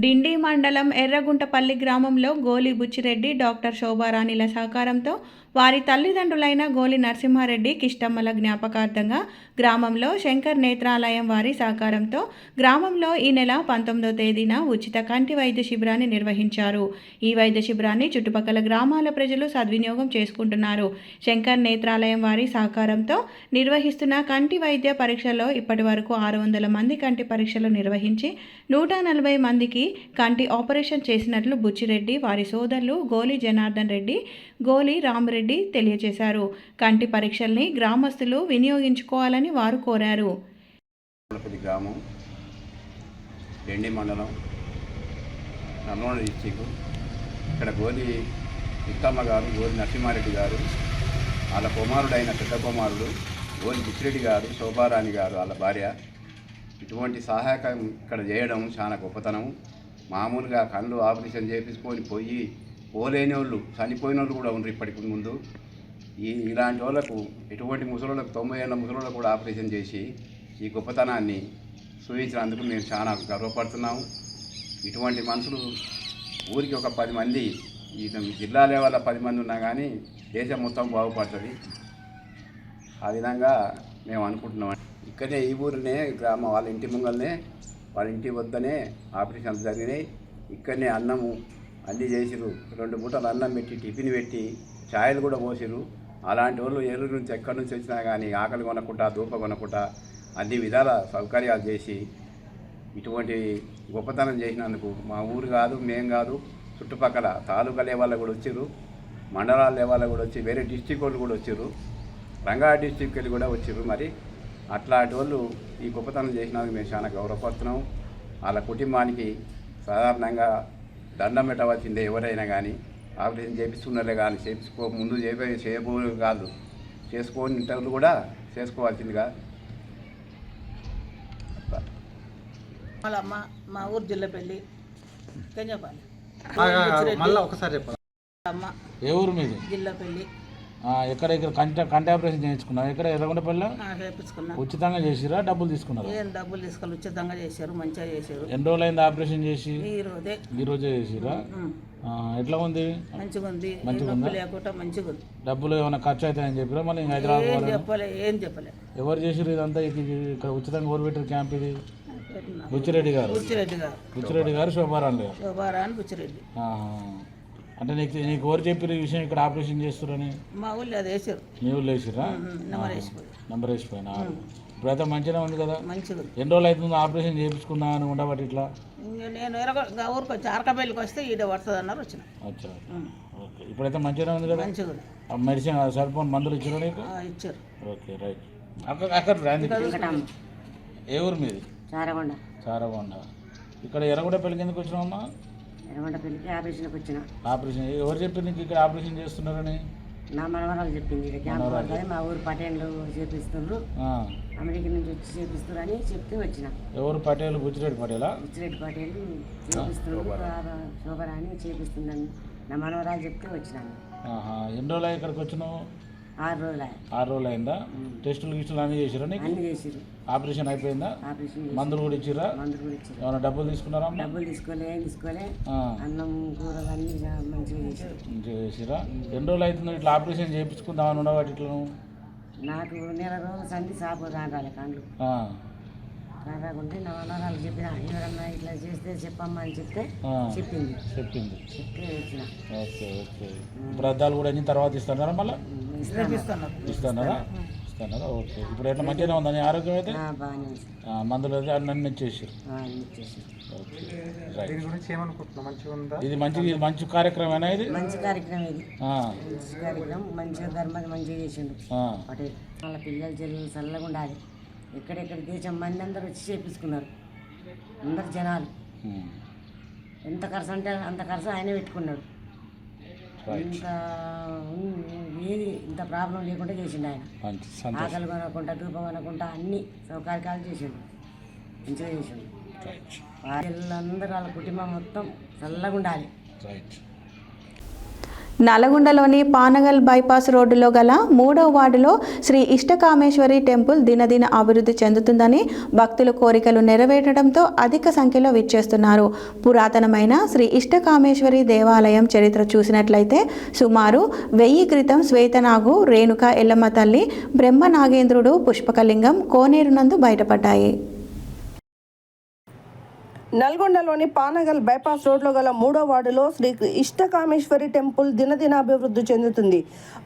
డిండి మండలం ఎర్రగుంటపల్లి గ్రామంలో గోలి బుచ్చిరెడ్డి డాక్టర్ శోభారాణిల సహకారంతో వారి తల్లిదండ్రులైన గోలి నరసింహారెడ్డి కిష్టమ్మల జ్ఞాపకార్థంగా గ్రామంలో శంకర్ నేత్రాలయం వారి సహకారంతో గ్రామంలో ఈ నెల 19వ తేదీన ఉచిత కంటి వైద్య శిబిరాన్ని నిర్వహించారు. ఈ వైద్య శిబిరాన్ని చుట్టుపక్కల గ్రామాల ప్రజలు సద్వినియోగం చేసుకుంటున్నారు. శంకర్ నేత్రాలయం వారి సహకారంతో నిర్వహిస్తున్న కంటి వైద్య పరీక్షల్లో ఇప్పటి వరకు 600 మంది కంటి పరీక్షలు నిర్వహించి 140 మందికి కంటి ఆపరేషన్ చేసినట్లు బుచ్చిరెడ్డి వారి సోదరులు గోలి జనార్దన్ రెడ్డి, గోలి రామరెడ్డి తెలియజేశారు. కంటి పరీక్షల్ని గ్రామస్తులు వినియోగించుకోవాలని వారు కోరారు. గ్రామం డిండి మండలం నల్గొండ డిస్టిక్. ఇక్కడ గోలి ఇక్కమ్మ గారు, గోలి నరసింహారెడ్డి గారు, వాళ్ళ కుమారుడైన పెద్ద కుమారుడు గోలి బుచ్చిరెడ్డి గారు, శోభారాణి గారు వాళ్ళ భార్య. ఇటువంటి సహాయకం ఇక్కడ చేయడం చాలా గొప్పతనం. మామూలుగా కళ్ళు ఆపరేషన్ చేపించుకొని పోలేని వాళ్ళు, చనిపోయిన వాళ్ళు కూడా ఉన్నారు ఇప్పటికి ముందు. ఇలాంటి వాళ్ళకు ఎటువంటి ముసలోళ్ళకు 90 ఏళ్ళ ముసలోళ్ళకు కూడా ఆపరేషన్ చేసి ఈ గొప్పతనాన్ని చూపించినందుకు మేము చాలా గర్వపడుతున్నాము. ఇటువంటి మనుషులు ఊరికి ఒక 10 మంది, ఈ జిల్లా లెవెల్లో 10 మంది ఉన్నా కానీ దేశం మొత్తం బాగుపడుతుంది. ఆ విధంగా మేము అనుకుంటున్నాం. ఇక్కడనే ఈ ఊరినే గ్రామం వాళ్ళ ఇంటి ముంగల్నే, వాళ్ళ ఇంటి వద్దనే ఆపరేషన్లు జరిగినాయి. ఇక్కడనే అన్నము అన్నీ చేసిరు. 2 మూటలు అన్నం పెట్టి, టిఫిన్ పెట్టి, ఛాయలు కూడా పోసిరు. అలాంటి వాళ్ళు ఏలూరు నుంచి ఎక్కడి నుంచి వచ్చినా కానీ ఆకలి కొనకుండా, దూప కొనకుండా అన్ని విధాల సౌకర్యాలు చేసి ఇటువంటి గొప్పతనం చేసినందుకు మా ఊరు కాదు, మేం కాదు, చుట్టుపక్కల తాలూకా లెవెల్లో కూడా వచ్చారు, మండలాల లెవెల్లో కూడా వచ్చి, వేరే డిస్టిక్ వాళ్ళు కూడా వచ్చారు, రంగారెడ్డి డిస్టిక్ వెళ్ళి కూడా వచ్చారు. మరి అట్లాంటి వాళ్ళు ఈ గొప్పతనం చేసినందుకు మేము చాలా గౌరవపడుతున్నాం. వాళ్ళ కుటుంబానికి సాధారణంగా దండం పెట్టవలసిందే. ఎవరైనా కానీ ఆపరేషన్ చేపిస్తున్నలే కానీ ముందు చేయబోయే కాదు, చేసుకోని వాళ్ళు కూడా చేసుకోవాల్సిందిగా. వాళ్ళమ్మ మా ఊరు జిల్లపల్లి కన్యాపల్లి. మళ్ళీ ఒకసారి చెప్పాలి. అమ్మ ఏ ఊరు మీది? జిల్లపల్లి. ఎక్కడ కంటి ఆపరేషన్ చేయించుకున్నావు? ఎక్కడ? ఎర్రగొండపల్లి. చేయించుకున్నా. ఉచితంగా చేసిరా? డబ్బులు తీసుకున్నారు? ఏం డబ్బులు తీసుకొని ఉచితంగా చేశారు, మంచిగా చేశారు. ఎన్ని రోజులు అయింది ఆపరేషన్ చేసి? ఈ రోజే చేసిరా? ఎట్లా ఉంది? మంచిగా ఉంది. లేకుండా మంచిగా ఉంది. డబ్బులు ఏమైనా ఖర్చు అవుతాయని చెప్పారా? మళ్ళీ హైదరాబాద్ ఏం చెప్పలే. ఎవరు చేసారు ఇదంతా? ఇక్కడ ఉచితంగా ఎవరు పెట్టారు క్యాంప్ ఇది? బుచ్చిరెడ్డి గారు. బుచ్చిరెడ్డి గారు, శోభారాణి బుచ్చిరెడ్డి. అంటే నీకు ఎవరు చెప్పారు ఈ విషయం ఇక్కడ ఆపరేషన్ చేస్తారని? మా ఊళ్ళో అది వేసారు. మీ ఊళ్ళో వేసిరా? నెంబర్ వేసిపోయినా. ఇప్పుడైతే మంచిగా ఉంది కదా. మంచిగా ఉంది. ఎన్ని రోజులు అవుతుంది ఆపరేషన్ చేయించుకుందా అని ఉండబట్టి ఇట్లా? ఇంకా నేను ఊరికి వచ్చి అరకబెల్లికి వస్తే ఈడ పడుతుంది అన్నారు వచ్చిన. అచ్చా, ఓకే. ఇప్పుడైతే మంచిగా ఉంది కదా. మంచిగా ఉంది. మెడిసిన్ సరిపోని మందులు ఇచ్చారు నీకు? ఇచ్చారు. Okay, right. అక్కడ ఏ ఊరు మీది? చారగొండ. చారగొండ. ఇక్కడ ఎర్రగొండపల్లికి ఎందుకు వచ్చినావమ్మా? ఎర్రగొండపల్లికి ఆపరేషన్కి వచ్చిన. ఆపరేషన్ ఎవరు చెప్పారు నీకు ఇక్కడ ఆపరేషన్ చేస్తున్నారని? నా మనవరాలు చెప్పింది. ఇక్కడ క్యాంప్ పడుతుంది, మా ఊరు పటేళ్ళు చేపిస్తున్నారు, అమెరికా నుంచి వచ్చి చేపిస్తున్నారు అని చెప్తే వచ్చిన. ఎవరు పటేలు? బుచ్చిరెడ్డి పటేలా? బుచ్చిరెడ్డి పటేలు చేపిస్తున్నారు, శోభరాని చేపిస్తుందని నా మనవరాలు చెప్తే వచ్చినాను. ఎన్ని రోజులు ఇక్కడికి వచ్చినావు? 6 రోజులు. 6 రోజులు అయిందా? టెస్టులు గిస్టులు అన్నీ చేసిరా నీకు? అన్ని చేసిరు. ఆపరేషన్ అయిపోయిందా? ఆపరేషన్ మందులు కూడా ఇచ్చిరా? మందులు కూడా ఇచ్చారు. ఏమైనా డబ్బులు తీసుకున్నారా? డబ్బులు తీసుకోలే. అన్నం కూరలు అన్ని మంచిగా చేశారు. మంచిగా చేసిరా. ఎన్ని రోజులు అవుతుంది ఇట్లా ఆపరేషన్ చేయించుకుందామని ఉండవాటి ఇట్లా? నాకు నెల రోజులు సంధి సాపు రాగాలి కాండ్లు రాకుంటే నా మనవరాలు చెప్పిన ఎవరన్నా ఇట్లా చేస్తే చెప్పమ్మా అని చెప్తే చెప్పింది. చెప్తే వచ్చిన. ఓకే. ఇప్పుడు అద్దాలు కూడా అన్ని తర్వాత ఇస్తున్నారా? మళ్ళీ ఇస్తున్నారా? ఓకే. ఇప్పుడు ఎట్లా మంచిగానే ఉందని ఆరోగ్యం అయితే? మందులు అయితే అన్నీ ఇచ్చేసారు. ఇది మంచి కార్యక్రమేనా? ఇది మంచి కార్యక్రమం. మంచి కార్యక్రమం. మంచిగా ధర్మాన్ని మంచిగా చేసిండు పటేల్. వాళ్ళ పిల్లలు చదువు చల్లగా ఉండాలి. ఎక్కడెక్కడ దేశం మంది అందరూ వచ్చి చేపించుకున్నారు. అందరు జనాలు ఎంత ఖర్చు అంటే అంత ఖర్చు ఆయనే పెట్టుకున్నాడు. ఇంత ప్రాబ్లం లేకుండా చేసిండు ఆయన. ఆకలి కొనకుండా ధూపం కొనకుండా అన్ని సౌకర్యాలు చేసిండు. మంచిగా చేసిండు. వాళ్ళందరూ వాళ్ళ కుటుంబం మొత్తం చల్లగా ఉండాలి. నల్గొండలోని పానగల్ బైపాస్ రోడ్డులో గల 3వ వార్డులో శ్రీ ఇష్టకామేశ్వరి టెంపుల్ దినదిన అభివృద్ధి చెందుతుందని భక్తుల కోరికలు నెరవేరడంతో అధిక సంఖ్యలో విచ్చేస్తున్నారు. పురాతనమైన శ్రీ ఇష్టకామేశ్వరి దేవాలయం చరిత్ర చూసినట్లయితే సుమారు 1000 క్రితం శ్వేతనాగు, రేణుక ఎల్లమ్మ తల్లి, బ్రహ్మ నాగేంద్రుడు, పుష్పకలింగం కోనేరు నందు బయటపడ్డాయి. నల్గొండలోని పానగల్ బైపాస్ రోడ్లో గల 3వ వార్డులో శ్రీ ఇష్టకామేశ్వరి టెంపుల్ దినదిన అభివృద్ధి చెందుతుంది.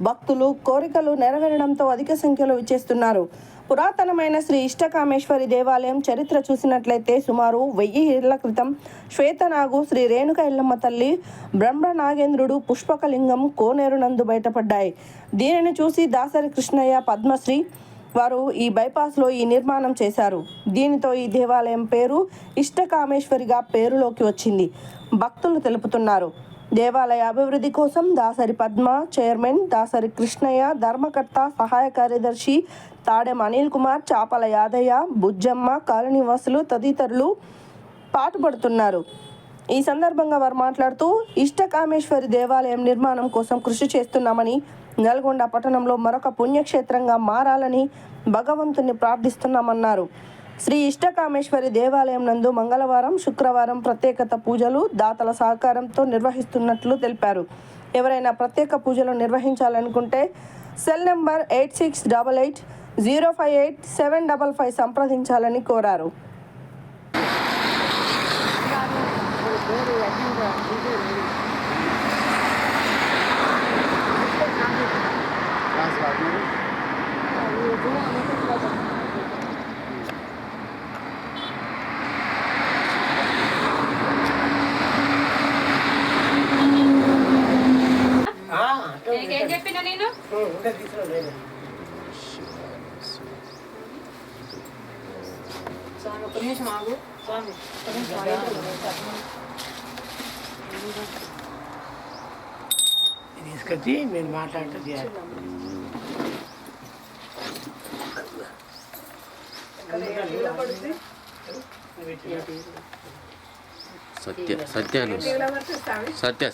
భక్తులు కోరికలు నెరవేరడంతో అధిక సంఖ్యలో విచ్చేస్తున్నారు. పురాతనమైన శ్రీ ఇష్టకామేశ్వరి దేవాలయం చరిత్ర చూసినట్లయితే సుమారు 1000 ఏళ్ల క్రితం శ్వేతనాగు, శ్రీ రేణుక ఎల్లమ్మ తల్లి, బ్రహ్మ నాగేంద్రుడు, పుష్పకలింగం కోనేరు నందు బయటపడ్డాయి. దీనిని చూసి దాసరి కృష్ణయ్య, పద్మశ్రీ వారు ఈ బైపాస్లో ఈ నిర్మాణం చేశారు. దీనితో ఈ దేవాలయం పేరు ఇష్టకామేశ్వరిగా పేరులోకి వచ్చింది భక్తులు తెలుపుతున్నారు. దేవాలయ అభివృద్ధి కోసం దాసరి పద్మ, చైర్మన్ దాసరి కృష్ణయ్య, ధర్మకర్త, సహాయ కార్యదర్శి తాడెం అనిల్ కుమార్, చాపల యాదయ్య, బుజ్జమ్మ, కాలనీవాసులు తదితరులు పాటుపడుతున్నారు. ఈ సందర్భంగా వారు మాట్లాడుతూ ఇష్టకామేశ్వరి దేవాలయం నిర్మాణం కోసం కృషి చేస్తున్నామని, నల్గొండ పట్టణంలో మరొక పుణ్యక్షేత్రంగా మారాలని భగవంతుని ప్రార్థిస్తున్నామన్నారు. శ్రీ ఇష్టకామేశ్వరి దేవాలయం నందు మంగళవారం, శుక్రవారం ప్రత్యేకత పూజలు దాతల సహకారంతో నిర్వహిస్తున్నట్లు తెలిపారు. ఎవరైనా ప్రత్యేక పూజలు నిర్వహించాలనుకుంటే సెల్ నెంబర్ 8688058755 సంప్రదించాలని కోరారు. ఏం చెప్పినా నేను తీసుకొచ్చి మీరు మాట్లాడితే చేయాలి.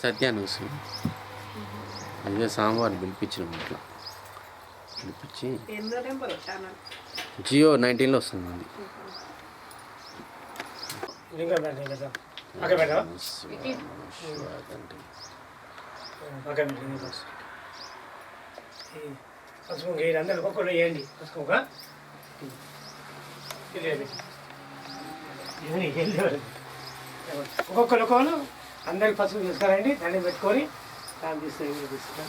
సత్యాన్యూస్ అదే సోమవారం పిలిపించినాం. ఇట్లా పిలిపించి జియో 19లో వస్తుంది. అందరూ ఒక్కొక్కరు వేయండి. ఒక్కొక్కరు అందరికి పసుపు తీసుకురండి. దాన్ని పెట్టుకొని దాన్ని తీసుకుంటాం.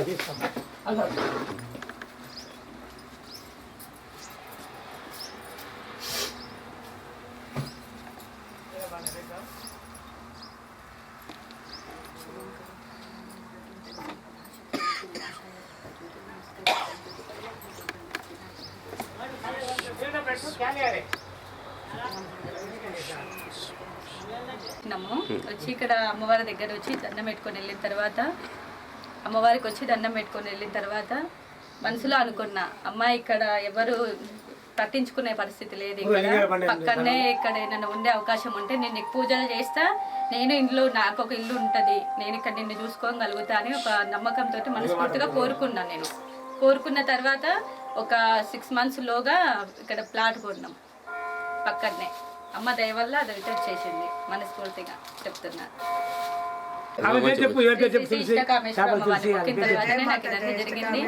తీసుకో వచ్చి ఇక్కడ అమ్మవారి దగ్గర వచ్చి దండం పెట్టుకొని వెళ్ళిన తర్వాత అమ్మవారికి వచ్చి దండం పెట్టుకొని వెళ్ళిన తర్వాత మనసులో అనుకున్నా అమ్మాయి ఇక్కడ ఎవరు పట్టించుకునే పరిస్థితి లేదు, ఇక్కడ పక్కనే ఇక్కడ ఏమైనా ఉండే అవకాశం ఉంటే నేను నీకు పూజలు చేస్తా, నేను ఇంట్లో నాకు ఒక ఇల్లు ఉంటుంది, నేను ఇక్కడ నిన్ను చూసుకోగలుగుతా అని ఒక నమ్మకంతో మనస్ఫూర్తిగా కోరుకున్నాను. నేను కోరుకున్న తర్వాత ఒక 6 months లోగా ఇక్కడ ప్లాట్ కొన్నాం పక్కనే. అమ్మ దయ వల్ల అది రిటర్న్ చేసింది, మనస్ఫూర్తిగా చెప్తున్నా. జరిగింది.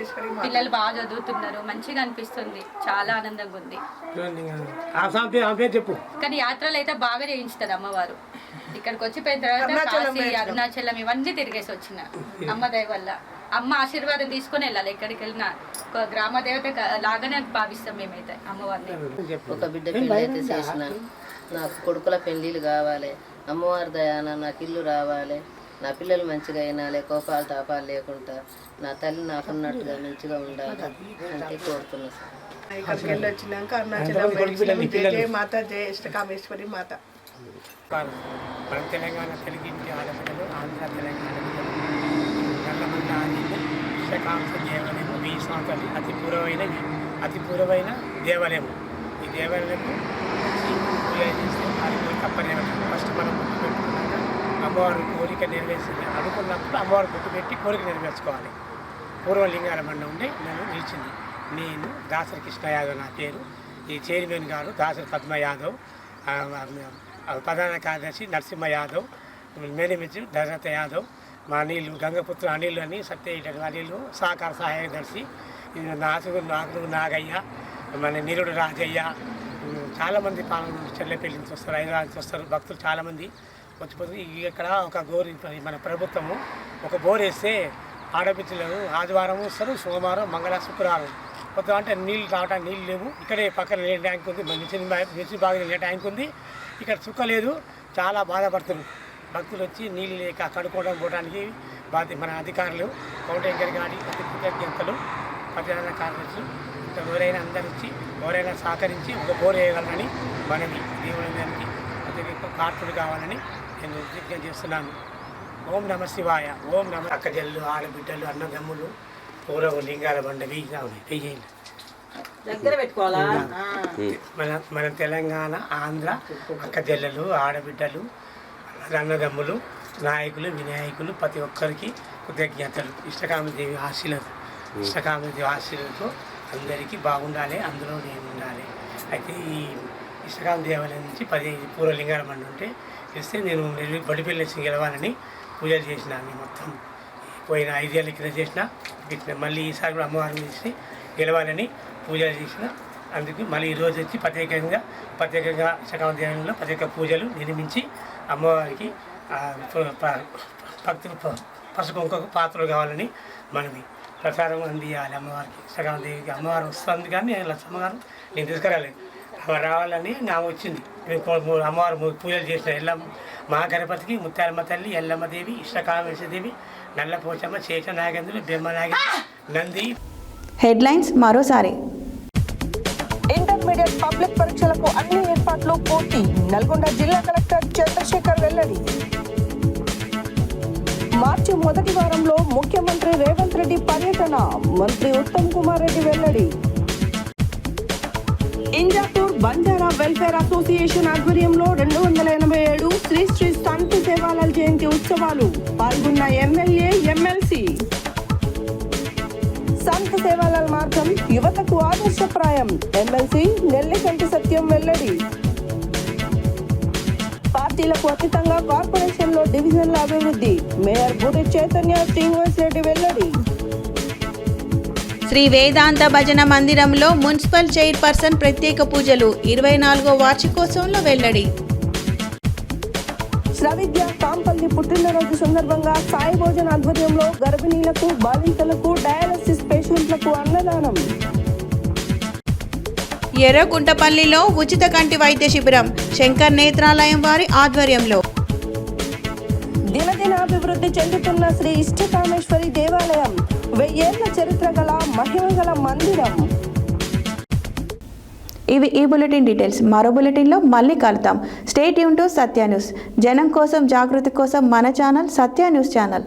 పిల్లలు బాగా చదువుతున్నారు, మంచిగా అనిపిస్తుంది, చాలా ఆనందంగా ఉంది. కానీ యాత్రలు అయితే బాగా చేయించుతుంది అమ్మవారు. ఇక్కడికి వచ్చిపోయిన తర్వాత కాశీ, అరుణాచలం ఇవన్నీ తిరిగేసి వచ్చిన అమ్మ దయ వల్ల. అమ్మ ఆశీర్వాదం తీసుకొని వెళ్ళాలి, ఎక్కడికి వెళ్ళినా ఒక గ్రామ దేవత లాగానే భావిస్తాం మేమైతే అమ్మవారిని. ఒక బిడ్డ పెళ్ళి అయితే చేసిన, నాకు కొడుకుల పెళ్ళిళ్ళు కావాలి, అమ్మవారి దయాన నాకు ఇల్లు రావాలి, నా పిల్లలు మంచిగా అయినాలే, కోపాలు తాపాలు లేకుండా నా తల్లి నాకున్నట్టుగా మంచిగా ఉండాలి అంటే కోరుతున్నా సార్. ఇక్కడికి వెళ్ళి వచ్చినాక అరుణాచలం మాత జయ ఇష్టకామేశ్వరి మాత. మన తెలంగాణ తెలుగింటి ఆడపిల్లలు, ఆంధ్ర తెలంగాణ నల్లమండ ఆంధ్ర ఇష్టకాంక్ష దేవాలయం 1000 సంవత్సరాలు అతి పూర్వమైన దేవాలయం. ఈ దేవాలయం పూజ చేస్తే అది తప్పనే ఫస్ట్ మనం గుర్తు పెట్టుకున్నాక అమ్మవారి కోరిక నెరవేర్చింది అనుకున్నప్పుడు అమ్మవారి గుర్తు పెట్టి కోరిక నెరవేర్చుకోవాలి. పూర్వలింగాల బండ ఉండి నన్ను నిలిచింది. నేను దాసరి కృష్ణ యాదవ్ నా పేరు. ఈ చైర్మన్ గారు దాసరి పద్మ యాదవ్, ప్రధాన కార్యదర్శి నరసింహ యాదవ్, మేనేజర్ దశరథ యాదవ్, మా అనిల్ గంగపుత్ర అనిల్ అని సత్య అనిల్ సహకార సహాయదర్శి, నాగుడు నాగయ్య, మన నిరుడు రాజయ్య, చాలామంది చెల్లెపల్లి నుంచి వస్తారు, హైదరాబాద్ నుంచి వస్తారు భక్తులు చాలామంది వచ్చిపోతుంది. ఇక్కడ ఒక మన ప్రభుత్వము ఒక బోర్ వేస్తే ఆడపిల్లలు ఆదివారం వస్తారు, సోమవారం, మంగళ, శుక్రవారం కొత్త అంటే నీళ్ళు రావడానికి నీళ్ళు లేవు. ఇక్కడే పక్కన నీళ్ళ ట్యాంక్ ఉంది, మిషన్ బాగా నీళ్ళ ట్యాంక్ ఉంది, ఇక్కడ చుక్క లేదు. చాలా బాధపడుతున్నారు భక్తులు వచ్చి నీళ్ళు లేక కడుక్కోవడం పోవడానికి. మన అధికారులు కౌంటర్ గాడి ప్రతి కృతజ్ఞతలు, ప్రధాన కార్యదర్శులు ఎవరైనా అందరు వచ్చి ఎవరైనా సహకరించి ఒక బోర్ వేయగలరని మనవి దేవుని దానికి ప్రతి కార్తులు కావాలని నేను విజ్ఞప్తి చేస్తున్నాను. ఓం నమ శివాయ. ఓం నమ. అక్కజల్లు, ఆడబిడ్డలు, అన్నదమ్ములు, పూర్వ లింగాల బండ వెయ్యి దగ్గర పెట్టుకోవాలా. మన తెలంగాణ, ఆంధ్ర అక్కజల్లలు, ఆడబిడ్డలు, అన్నదమ్ములు, నాయకులు, వినాయకులు ప్రతి ఒక్కరికి కృతజ్ఞతలు. ఇష్టకామదేవి ఆశీర్వాదంతో అందరికీ బాగుండాలి, అందులో నేను ఉండాలి. అయితే ఈ ఇష్టకామ దేవాలయం నుంచి 10 పూర్వలింగాల బండి ఉంటే ఇస్తే నేను బడిపల్లి గెలవాలని పూజలు చేసిన. మొత్తం పోయిన 5 ఏళ్ళ కింద చేసిన, మళ్ళీ ఈసారి కూడా అమ్మవారిని చేసి గెలవాలని పూజలు చేసిన. అందుకు మళ్ళీ ఈరోజు వచ్చి ప్రత్యేకంగా ఇష్టకామ దేవాలయంలో ప్రత్యేక పూజలు నిర్మించి అమ్మవారికి భక్తులు పసుపు ఇంకొక పాత్రలు కావాలని మనవి ప్రసారం అందియాలి అమ్మవారికి. ఇష్టకామ దేవికి అమ్మవారు వస్తుంది కానీ లక్ష్మగారు నేను తీసుకురాలేదు, రావాలని నాకు వచ్చింది. అమ్మవారు పూజలు చేసిన ఎల్లమ్మ, మా గణపతికి ముత్యాలమ్మ తల్లి, ఎల్లమ్మ దేవి, ఇష్టకామేశ్వరదేవి, నల్లపోచమ్మ, శేష నాగేంద్రులు, బ్రహ్మ నాగేంద్రులు, నంది. హెడ్లైన్స్ మరోసారి. ఇంటర్మీడియట్ పబ్లిక్ పరీక్షలకు అన్ని ఏర్పాట్లు పూర్తి. నల్గొండ జిల్లా కలెక్టర్ చంద్రశేఖర్ వెల్లడి. మార్చి మొదటి వారంలో ముఖ్యమంత్రి రేవంత్ రెడ్డి పర్యటన. మంత్రి ఉత్తమ్ కుమార్ రెడ్డి వెల్లడి. ఇంజాపూర్ బంజారా వెల్ఫేర్ అసోసియేషన్ ఆధ్వర్యంలో 287 శ్రీ శ్రీ సంత్ సేవాలాల్ జయంతి ఉత్సవాలు. పాల్గొన్న ఎమ్మెల్యే, ఎమ్మెల్సీ. సంత్ సేవాలాల్ మార్గం యువతకు ఆదర్శప్రాయం. ఎమ్మెల్సీ నెల్లికంటి సత్యం వెల్లడి. పార్టీలకు అతీతంగా కార్పొరేషన్లో డివిజన్ల అభివృద్ధి. మేయర్ బూడి చైతన్య శ్రీనివాస్ రెడ్డి వెల్లడి. శ్రీ వేదాంత భజన మందిరంలో మున్సిపల్ చైర్పర్సన్ ప్రత్యేక పూజలు. 24వ వార్షికోత్సవంలో వెల్లడి. శ్రవిద్య కాంపల్లి పుట్టినరోజు సందర్భంగా సాయి భోజన ఆధ్వర్యంలో గర్భిణీలకు, బాలింతలకు డయాలసిస్ పేదలకు అన్నదానం. ఎర్రగుంటపల్లిలో ఉచిత కంటి వైద్య శిబిరం శంకర్ నేత్రాలయం వారి ఆధ్వర్యంలో. దినదినాభివృద్ధి చెందుతున్న శ్రీ ఇష్టకామేశ్వరి దేవాలయం 1000 ఏళ్ల చరిత్ర గల మహిమగల మందిరం. ఇవి ఈ బులెటిన్ డీటెయిల్స్. మరో బులెటిన్లో మళ్ళీ కలుద్దాం. Stay tune to Satya news. జనం కోసం, జాగృతి కోసం మన ఛానల్ సత్య న్యూస్ ఛానల్.